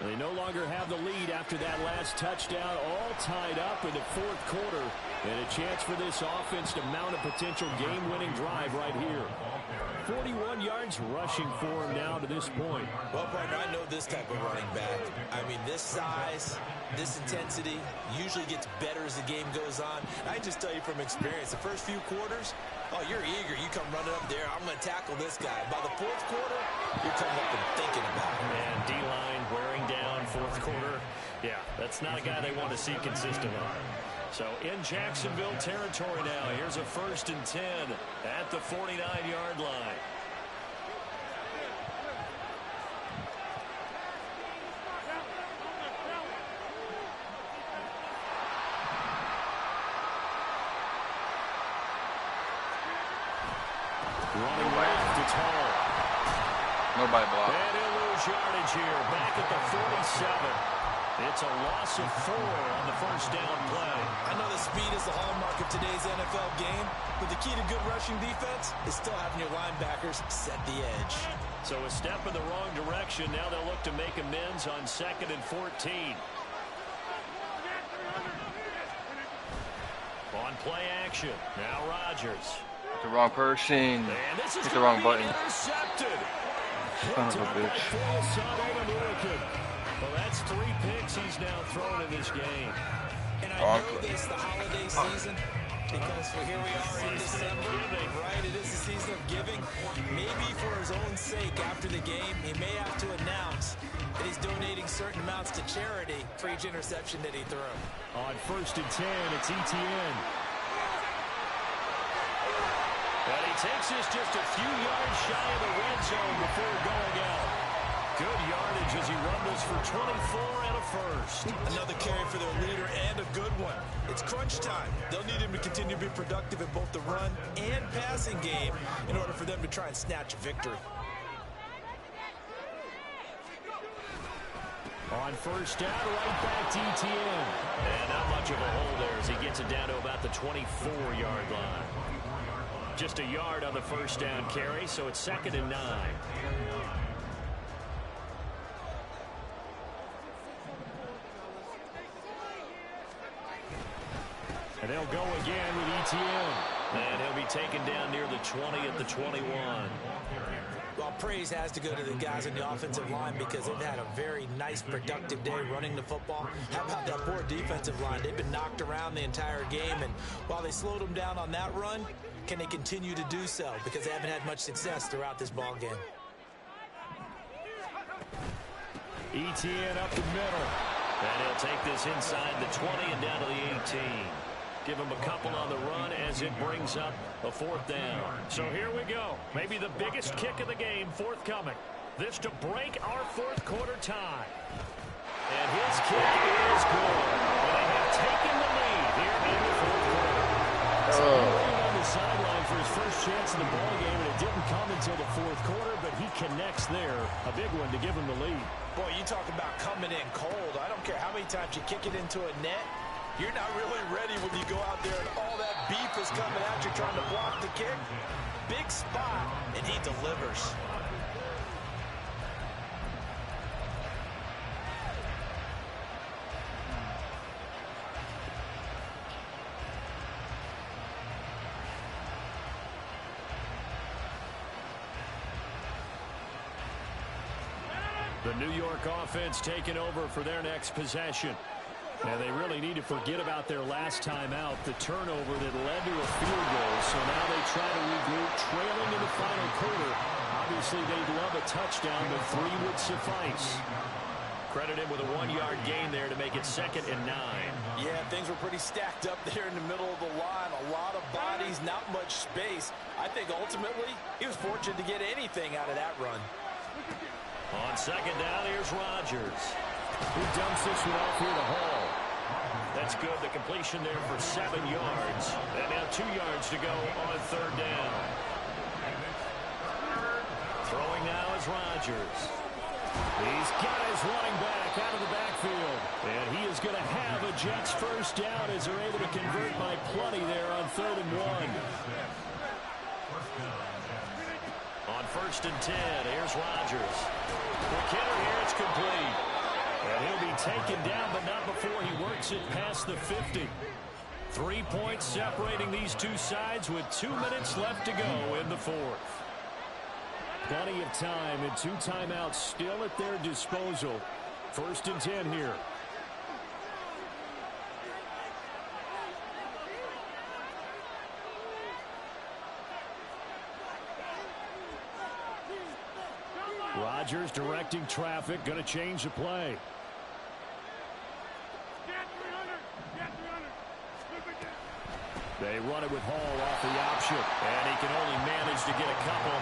They no longer have the lead after that last touchdown, all tied up in the fourth quarter. And a chance for this offense to mount a potential game-winning drive right here. 41 yards rushing for him now to this point. Well, partner, I know this type of running back. I mean, this size, this intensity usually gets better as the game goes on. I can just tell you from experience, the first few quarters, oh, you're eager. You come running up there, I'm going to tackle this guy. By the fourth quarter, you're coming up and thinking about it. And D-line wearing down fourth quarter. Yeah, that's not a guy they want to see consistently. So in Jacksonville territory now, here's a 1st and 10 at the 49-yard line. Running left, it's Hall. Nobody blocked. And he'll lose yardage here, back at the 47. It's a loss of 4 on the first down play. I know the speed is the hallmark of today's NFL game, but the key to good rushing defense is still having your linebackers set the edge. So a step in the wrong direction. Now they'll look to make amends on 2nd and 14. On play action. Now Rodgers. The wrong person. And this is hit the wrong button. Intercepted. Son of a bitch. Well, that's 3 picks he's now thrown in this game. And I know this, the holiday season, because here we are in December, right? It is the season of giving. Maybe for his own sake after the game, he may have to announce that he's donating certain amounts to charity for each interception that he threw. On 1st and 10, it's Etienne. And he takes this just a few yards shy of the red zone before going out. Good yardage as he rumbles for 24 and a first. Another carry for their leader and a good one. It's crunch time. They'll need him to continue to be productive in both the run and passing game in order for them to try and snatch a victory. On first down, right back to Etienne. And not much of a hole there as he gets it down to about the 24-yard line. Just a yard on the first down carry, so it's 2nd and 9. And they'll go again with Etienne. And he'll be taken down near the 20 at the 21. Well, praise has to go to the guys on the offensive line because they've had a very nice, productive day running the football. How about that poor defensive line? They've been knocked around the entire game, and while they slowed them down on that run, can they continue to do so? Because they haven't had much success throughout this ball game. Etienne up the middle. And he'll take this inside the 20 and down to the 18. Give him a couple on the run as it brings up a 4th down. So here we go. Maybe the biggest kick of the game forthcoming. This to break our 4th quarter tie. And his kick is good. And they have taken the lead here in the 4th quarter. On the sideline for his first chance in the ball game, and it didn't come until the 4th quarter, but he connects there. A big one to give him the lead. Boy, you talk about coming in cold. I don't care how many times you kick it into a net. You're not really ready when you go out there and all that beef is coming at you trying to block the kick. Big spot, and he delivers. The New York offense taking over for their next possession. And they really need to forget about their last time out, the turnover that led to a field goal. So now they try to regroup, trailing in the final quarter. Obviously, they'd love a touchdown, but 3 would suffice. Credit him with a 1-yard gain there to make it 2nd and 9. Yeah, things were pretty stacked up there in the middle of the line. A lot of bodies, not much space. I think ultimately he was fortunate to get anything out of that run. On 2nd down, here's Rodgers. Who dumps this one off here to Hall. That's good. The completion there for 7 yards. And now 2 yards to go on 3rd down. Throwing now is Rodgers. He's got his running back out of the backfield. And he is going to have a Jets first down as they're able to convert by plenty there on 3rd and 1. On 1st and 10, here's Rodgers. Quick hitter here, it's complete. And he'll be taken down, but not before he works it past the 50. 3 points separating these two sides with 2 minutes left to go in the 4th. Plenty of time and 2 timeouts still at their disposal. 1st and 10 here. Rodgers directing traffic, going to change the play. They run it with Hall off the option, and he can only manage to get a couple.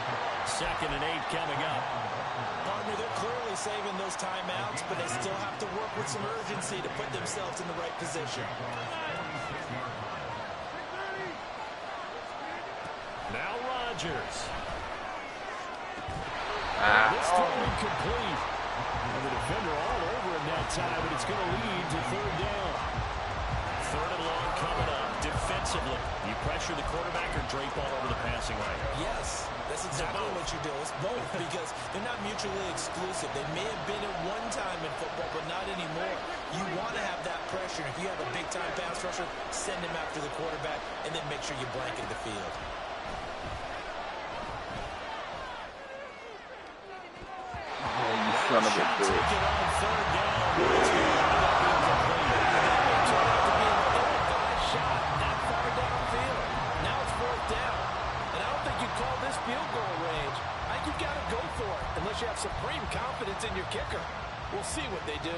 2nd and 8 coming up. Partner, they're clearly saving those timeouts, but they still have to work with some urgency to put themselves in the right position. Now Rodgers. This time incomplete. And the defender all over him that time, but it's going to lead to 3rd down. 3rd and long coming up. Defensively, you pressure the quarterback or drape all over the passing lane? Yes, that's exactly what you do. It's both because they're not mutually exclusive. They may have been at one time in football, but not anymore. You want to have that pressure. If you have a big-time pass rusher, send him after the quarterback, and then make sure you blanket the field. Oh, you son of a bitch. Field goal range. I think you've got to go for it unless you have supreme confidence in your kicker. We'll see what they do.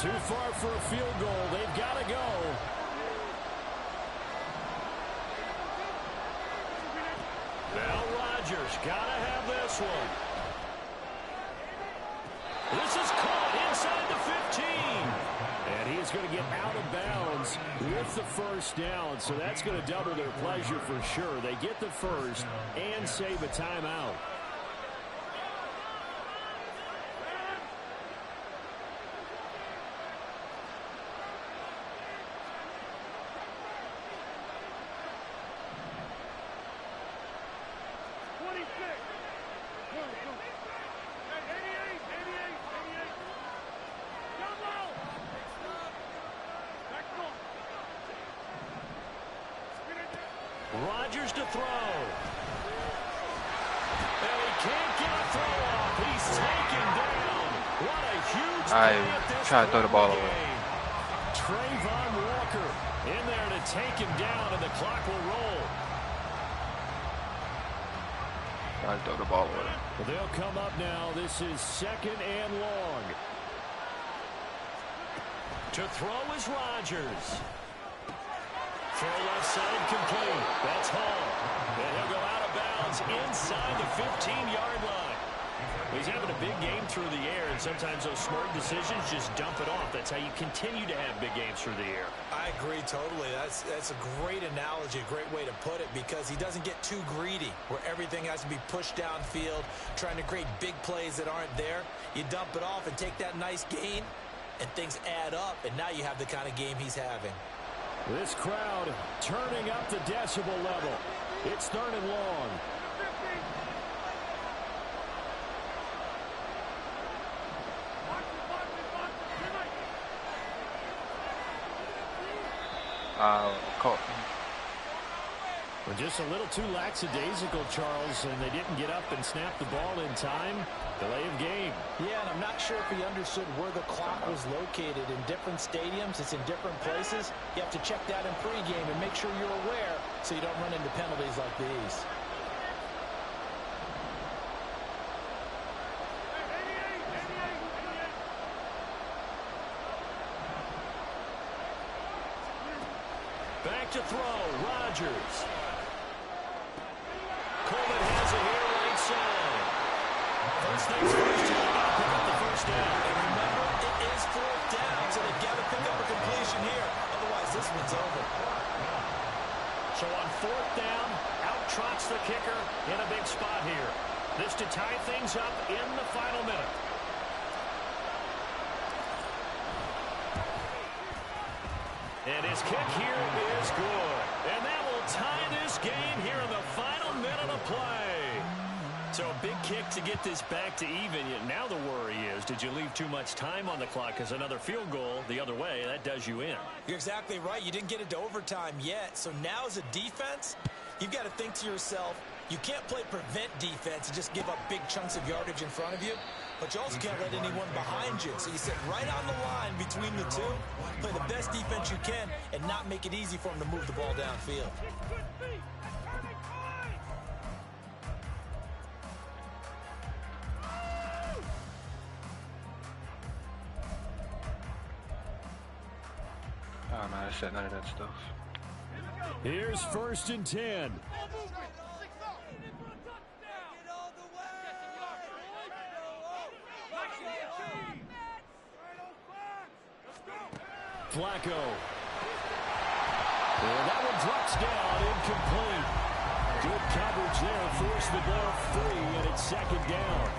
Too far for a field goal. They've got to go. Now Rodgers got to have this one. This is caught inside the 15. And he is going to get out of bounds with the 1st down. So that's going to double their pleasure for sure. They get the 1st and save a timeout. Rodgers to throw. And he can't get a throw off. He's taken down. What a huge play at this try to throw the ball away. Trayvon Walker in there to take him down, and the clock will roll. Try to throw the ball away. Well, they'll come up now. This is 2nd and long. To throw is Rodgers. Throw left side complete. That's Hall. And he'll go out of bounds inside the 15-yard line. He's having a big game through the air, and sometimes those smart decisions just dump it off. That's how you continue to have big games through the air. I agree totally. That's a great analogy, a great way to put it, because he doesn't get too greedy where everything has to be pushed downfield, trying to create big plays that aren't there. You dump it off and take that nice gain, and things add up, and now you have the kind of game he's having. This crowd turning up the decibel level. It's 3rd and long. Caught. Well, just a little too lackadaisical, Charles, and they didn't get up and snap the ball in time. Delay of game. Yeah, and I'm not sure if he understood where the clock was located. In different stadiums, it's in different places. You have to check that in pregame and make sure you're aware so you don't run into penalties like these. Back to throw, Rodgers. Coleman has it here right side. First things first, he's got to pick up the 1st down. And remember, it is 4th down, so they've got to pick up a completion here. Otherwise, this one's over. So on 4th down, out trots the kicker in a big spot here. This to tie things up in the final minute. And his kick here is good. And that will tie this game here in the final minute of play. So a big kick to get this back to even. Now the worry is, did you leave too much time on the clock? Because another field goal the other way, that does you in. You're exactly right. You didn't get it to overtime yet. So now as a defense, you've got to think to yourself, you can't play prevent defense and just give up big chunks of yardage in front of you. But you also can't let anyone behind you. So you sit right on the line between the two, play the best defense you can, and not make it easy for them to move the ball downfield. Oh, no, I said none of that stuff. Here's 1st and 10. Flacco. And that one drops down, incomplete. Good coverage there, forced the ball free, and it's 2nd down.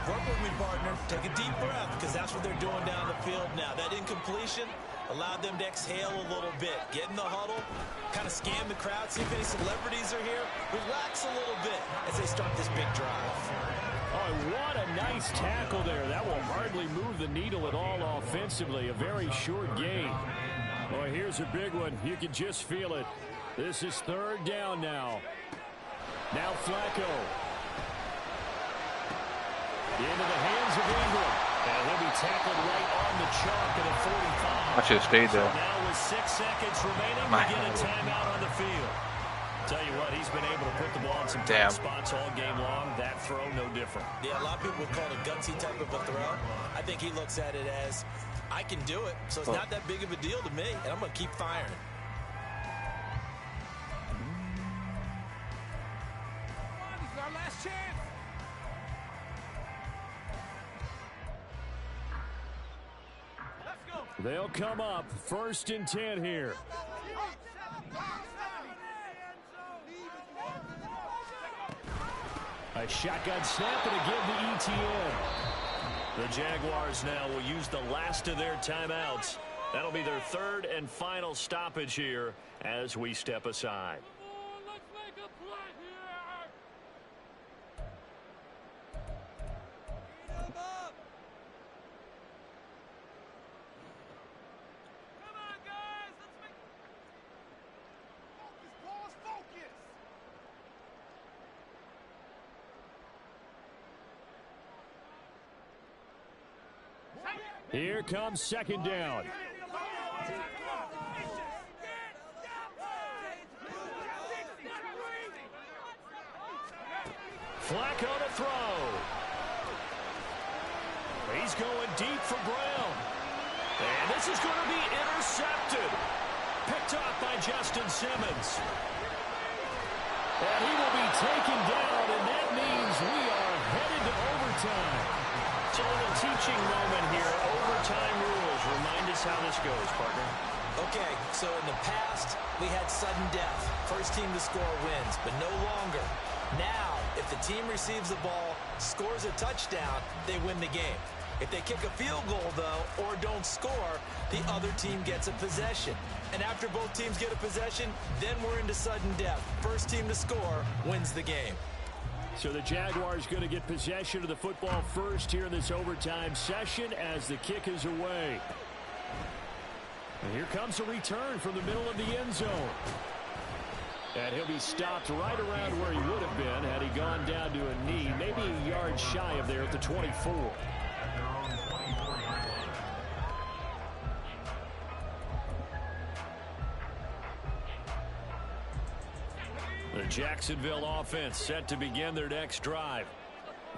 Work with me, partner. Take a deep breath, because that's what they're doing down the field now. That incompletion allowed them to exhale a little bit. Get in the huddle, kind of scan the crowd, see if any celebrities are here. Relax a little bit as they start this big drive. Oh, what a nice tackle there. That will hardly move the needle at all offensively. A very short gain. Oh, here's a big one. You can just feel it. This is 3rd down now. Now Flacco. Into the hands of Ingram. And he'll be tackled right on the chalk at a 45. I should have stayed there. So now with 6 seconds remaining, we get a timeout on the field. Tell you what, he's been able to put the ball in some tight spots all game long. That throw, no different. Yeah, a lot of people would call it a gutsy type of a throw. I think he looks at it as, I can do it, so it's not that big of a deal to me, and I'm going to keep firing. This is our last chance. They'll come up 1st and 10 here. A shotgun snap and a give to ETN. The Jaguars now will use the last of their timeouts. That'll be their 3rd and final stoppage here as we step aside. Here comes 2nd down. Flacco to throw. He's going deep for Brown. And this is going to be intercepted. Picked up by Justin Simmons. And he will be taken down, and that means we are headed to overtime. It's a little teaching moment here. Overtime rules. Remind us how this goes, partner. Okay, so in the past, we had sudden death. First team to score wins, but no longer. Now, if the team receives the ball, scores a touchdown, they win the game. If they kick a field goal, though, or don't score, the other team gets a possession. And after both teams get a possession, then we're into sudden death. First team to score wins the game. So the Jaguars going to get possession of the football first here in this overtime session as the kick is away. And here comes a return from the middle of the end zone. And he'll be stopped right around where he would have been had he gone down to a knee, maybe a yard shy of there at the 24. The Jacksonville offense set to begin their next drive.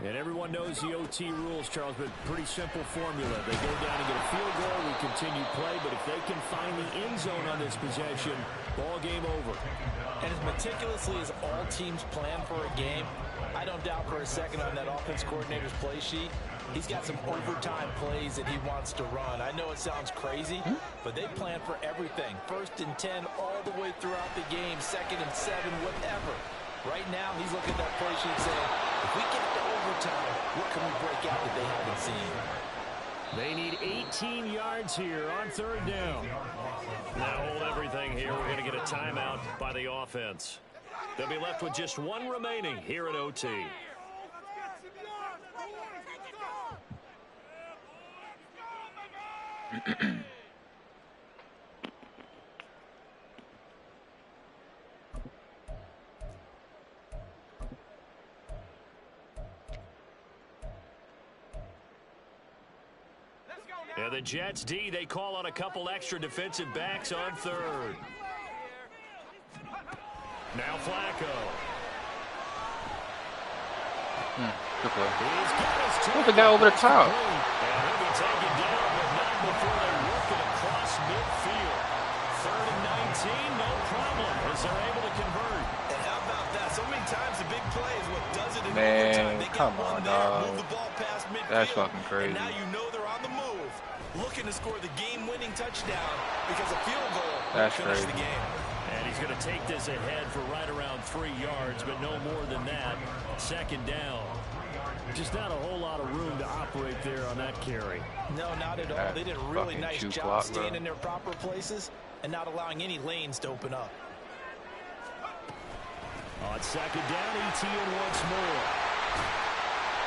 And everyone knows the OT rules, Charles, but pretty simple formula. They go down and get a field goal, we continue play, but if they can find the end zone on this possession, ball game over. And as meticulously as all teams plan for a game, I don't doubt for a second on that offense coordinator's play sheet, he's got some overtime plays that he wants to run. I know it sounds crazy, but they plan for everything. 1st and 10 all the way throughout the game, 2nd and 7, whatever. Right now, he's looking at that play sheet saying, if we get to overtime, what can we break out that they haven't seen? They need 18 yards here on 3rd down. Now hold everything here. We're going to get a timeout by the offense. They'll be left with just one remaining here at OT. And the Jets D, they call on a couple extra defensive backs on third. Now Flacco. Good play. Look at that over the top. And he'll be taken down, but not before they work it across midfield. 3rd and 19, no problem, as they're able to convert. And how about that? So many times the big play is what does it in Man, overtime. come on, dog. Move the ball past midfield. That's fucking crazy. And now you know they're on the move, looking to score the game-winning touchdown because a field goal will finish the game. And he's going to take this ahead for right around 3 yards, but no more than that. 2nd down. Just not a whole lot of room to operate there on that carry. No, not at all. They did a really nice job staying in their proper places and not allowing any lanes to open up. On 2nd down, ETN once more.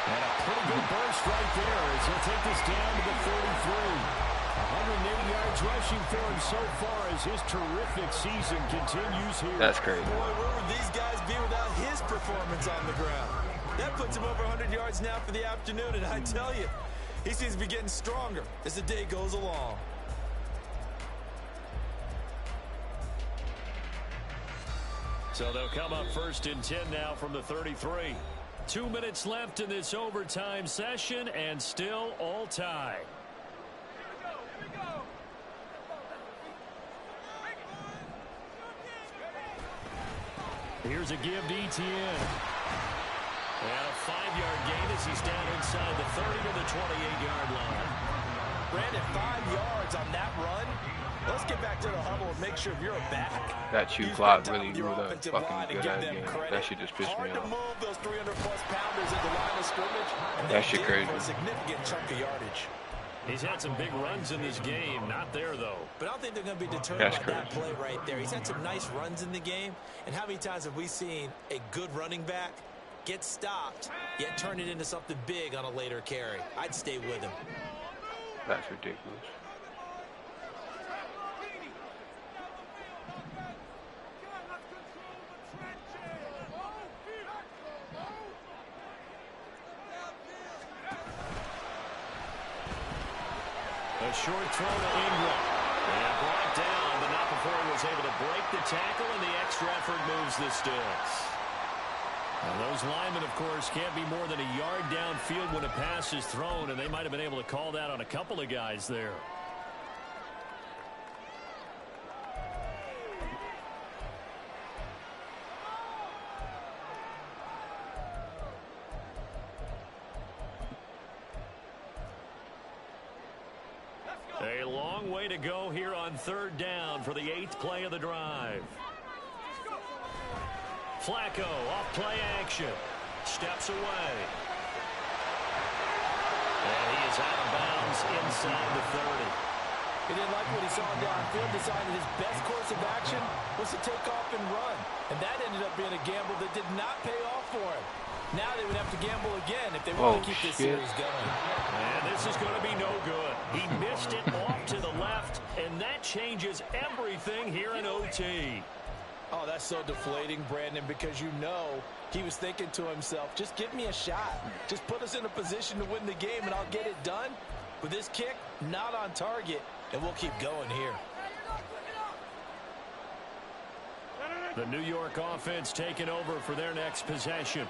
And a pretty good burst right there as he'll take this down to the 33. 180 yards rushing for him so far as his terrific season continues here. That's crazy. Boy, where would these guys be without his performance on the ground? That puts him over 100 yards now for the afternoon, and I tell you, he seems to be getting stronger as the day goes along. So they'll come up 1st and 10 now from the 33. 2 minutes left in this overtime session, and still all tie. Here's a give to ETN. And a 5-yard gain as he's down inside the 30 to the 28-yard line. Brandon, 5 yards on that run. Let's get back to the huddle and make sure if you're a back. That Q clock really moved up fucking good at game. That shit just pissed me off. Move those 300-plus pounders at the line of scrimmage. That shit crazy. A significant chunk of yardage. He's had some big runs in this game. Not there, though. But I don't think they're going to be deterred by that play right there. He's had some nice runs in the game. And how many times have we seen a good running back get stopped, yet turn it into something big on a later carry? I'd stay with him. That's ridiculous. A short throw to Ingram. And brought down, but not before he was able to break the tackle, and the extra effort moves the sticks. And those linemen, of course, can't be more than a yard downfield when a pass is thrown, and they might have been able to call that on a couple of guys there. A long way to go here on 3rd down for the 8th play of the drive. Flacco off play action. Steps away. And he is out of bounds inside the 30. He didn't like what he saw downfield, decided his best course of action was to take off and run. And that ended up being a gamble that did not pay off for him. Now they would have to gamble again if they want to keep this series going. And this is going to be no good. He missed it off to the left, and that changes everything here in OT. Oh, that's so deflating, Brandon, because you know he was thinking to himself, just give me a shot. Just put us in a position to win the game, and I'll get it done. With this kick, not on target, and we'll keep going here. The New York offense taking over for their next possession.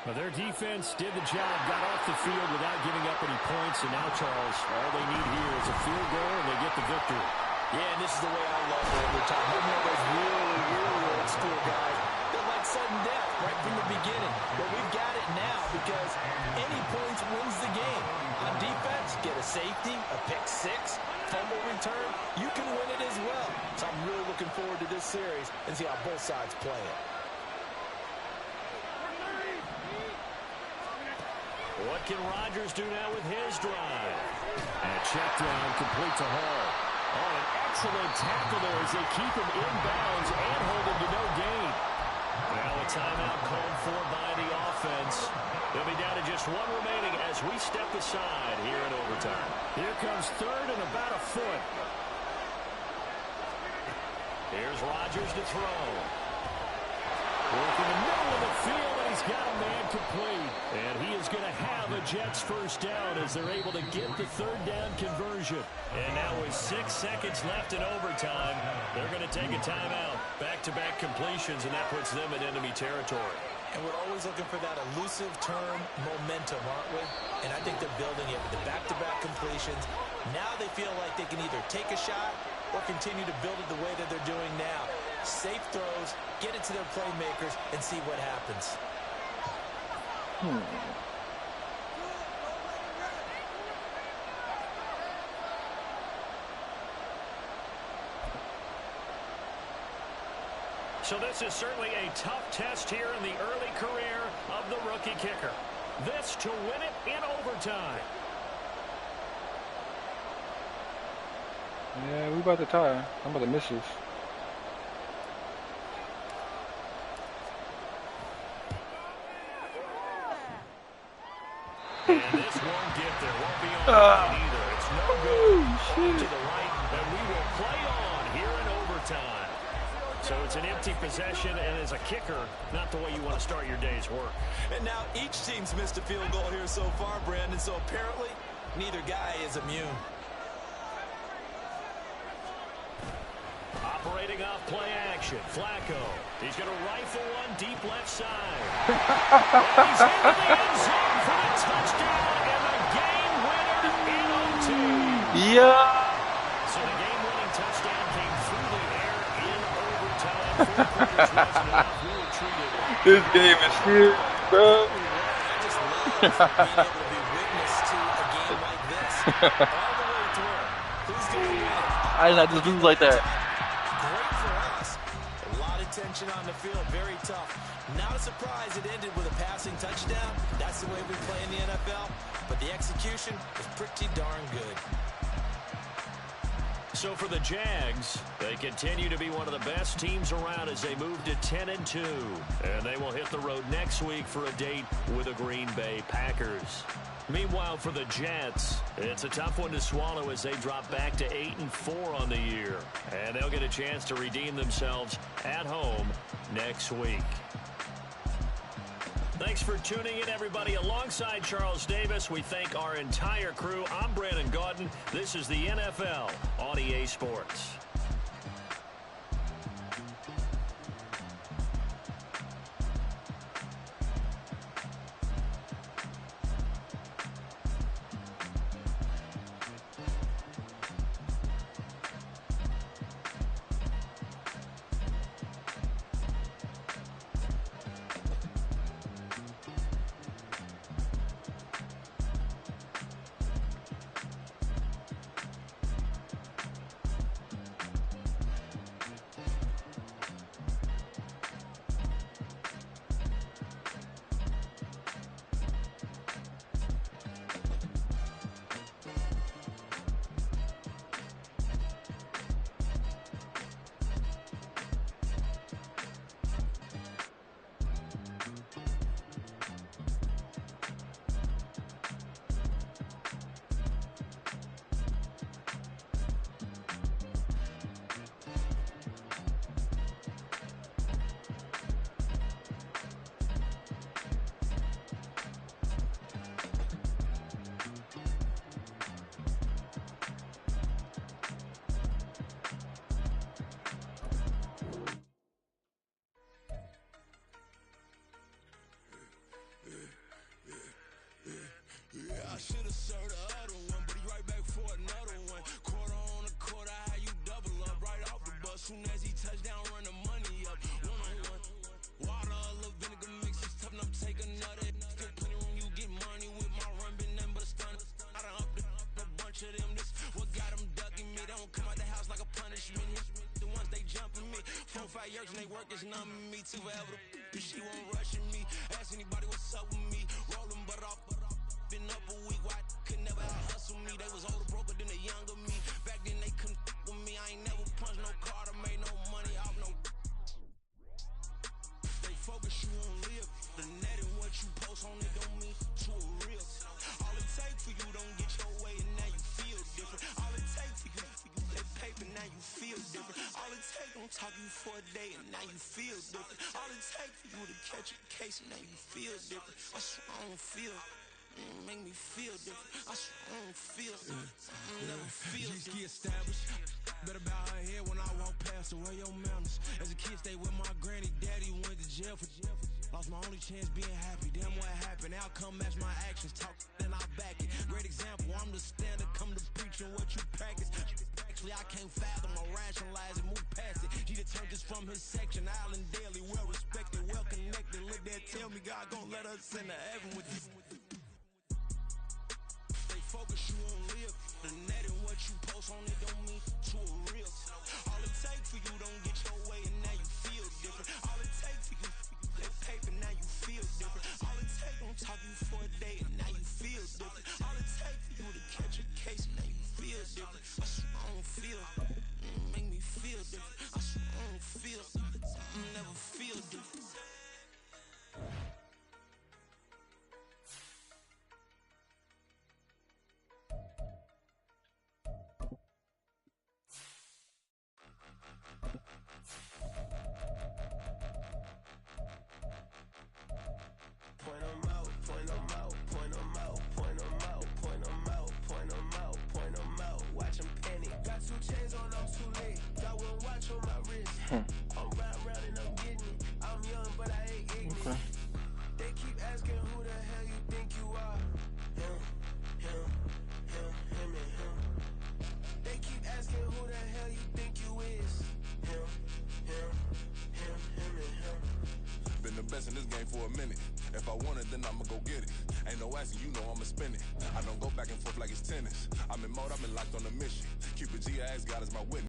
Well, their defense did the job, got off the field without giving up any points, and now, Charles, all they need here is a field goal, and they get the victory. Yeah, and this is the way I love overtime. One of those really old school guys that like sudden death right from the beginning. But we've got it now because any points wins the game. On defense, get a safety, a pick six, fumble return, you can win it as well. So I'm really looking forward to this series and see how both sides play it. What can Rodgers do now with his drive? And a check down complete to Hall. Oh, an excellent tackle there as they keep him in bounds and hold him to no gain. Now a timeout called for by the offense. They'll be down to just one remaining as we step aside here in overtime. Here comes third and about a foot. Here's Rodgers to throw. Working the middle of the field, and he's got a man complete. And he is going to have a Jets first down as they're able to get the third down conversion. And now with 6 seconds left in overtime, they're going to take a timeout. Back-to-back completions, and that puts them in enemy territory. And we're always looking for that elusive term, momentum, aren't we? And I think they're building it with the back-to-back completions. Now they feel like they can either take a shot or continue to build it the way that they're doing now. Safe throws, get it to their playmakers, and see what happens. So this is certainly a tough test here in the early career of the rookie kicker. This to win it in overtime. Yeah, we about to tie. I'm about to miss this. And this won't get there. Won't be on the line either. It's no good. Off to the right, and we will play on here in overtime. So it's an empty possession, and as a kicker, not the way you want to start your day's work. And now each team's missed a field goal here so far, Brandon, so apparently neither guy is immune. Operating off play action, Flacco. He's going to rifle one deep left side. And he's into the end zone for the touchdown and the game winner in OT. Yeah. So the game-winning touchdown came through the air in overtime. 4 quarters wasn't enough. We were treated. This game is serious, bro. I just love being able to be witness to a game like this. All the way through. Who's going to win? I did not just lose like that. Great for us. A lot of tension on the field. Very tough. Not a surprise it ended with a passing touchdown. That's the way we play in the NFL. But the execution was pretty darn good. So for the Jags, they continue to be one of the best teams around as they move to 10-2. And they will hit the road next week for a date with the Green Bay Packers. Meanwhile, for the Jets, it's a tough one to swallow as they drop back to 8-4 on the year. And they'll get a chance to redeem themselves at home next week. Thanks for tuning in, everybody. Alongside Charles Davis, we thank our entire crew. I'm Brandon Gaudin. This is the NFL on EA Sports. I should have served the other one, but he right back for another one. Quarter on a quarter, how you double up right off the bus. Soon as he touch down, run the money up. One-on-one. Water, a little vinegar mix, it's tough enough to take another. Still plenty room, you get money with my run, been nothing but a stun. I done upped a bunch of them. This what got them ducking me. They don't come out the house like a punishment. The ones they jumping me. 4 or 5 years and they work is numbing me. Too forever. She won't rushing me. Ask anybody what's up with me. Rolling butt off. Been up a week, why could never out-hustle me? They was older, broker than the younger me. Back then they couldn't with me. I ain't never punched no card or made no money off no. They don't talk you for a day and now you feel different. All it takes for you to catch a case and now you feel different. I swear I don't feel. Make me feel different. I swear I don't feel. Never feel G-ski established. Better bow her head when I walk past her. Where your manners? As a kid, stayed with my granny. Daddy went to jail for jail. Lost my only chance being happy. Damn, what happened? Outcome match my actions. Talk, then I back it. Great example. I'm the standard. Come to preaching what you practice. Actually, I can't fathom or rationalize it. Move past it. She determined just from his section. Island daily, well respected, well connected. Look there, tell me God gon' let us into heaven with this. Stay focused, you won't live. The net and what you post on it don't mean to a real. All it takes for you don't get your way and now you feel different. All it takes for you that paper, now you feel different. All it takes don't talk you for a day and now you feel different. All it takes for you to catch a case and now you feel different. I swear I don't feel. Make me feel different. I swear I don't feel. Never feel different. Point 'em out, point 'em out, point 'em out, point 'em out, point 'em out, point 'em out, point 'em out. Watch 'em panic. Got 2 chains on, I'm too late. Got 1 watch on my wrist. I'm round and I'm getting it. I'm young, but I ain't ignorant. Okay. They keep asking who the hell you think you are. Him, him, him, him, and him. They keep asking who the hell you think you is. Him, him, him, him, and him. Been the best in this game for a minute. If I want it, then I'ma go get it. Ain't no asking, you know I'ma spin it. I don't go back and forth like it's tennis. I'm in mode, I've been locked on a mission. Cupid G, I ask God is my witness.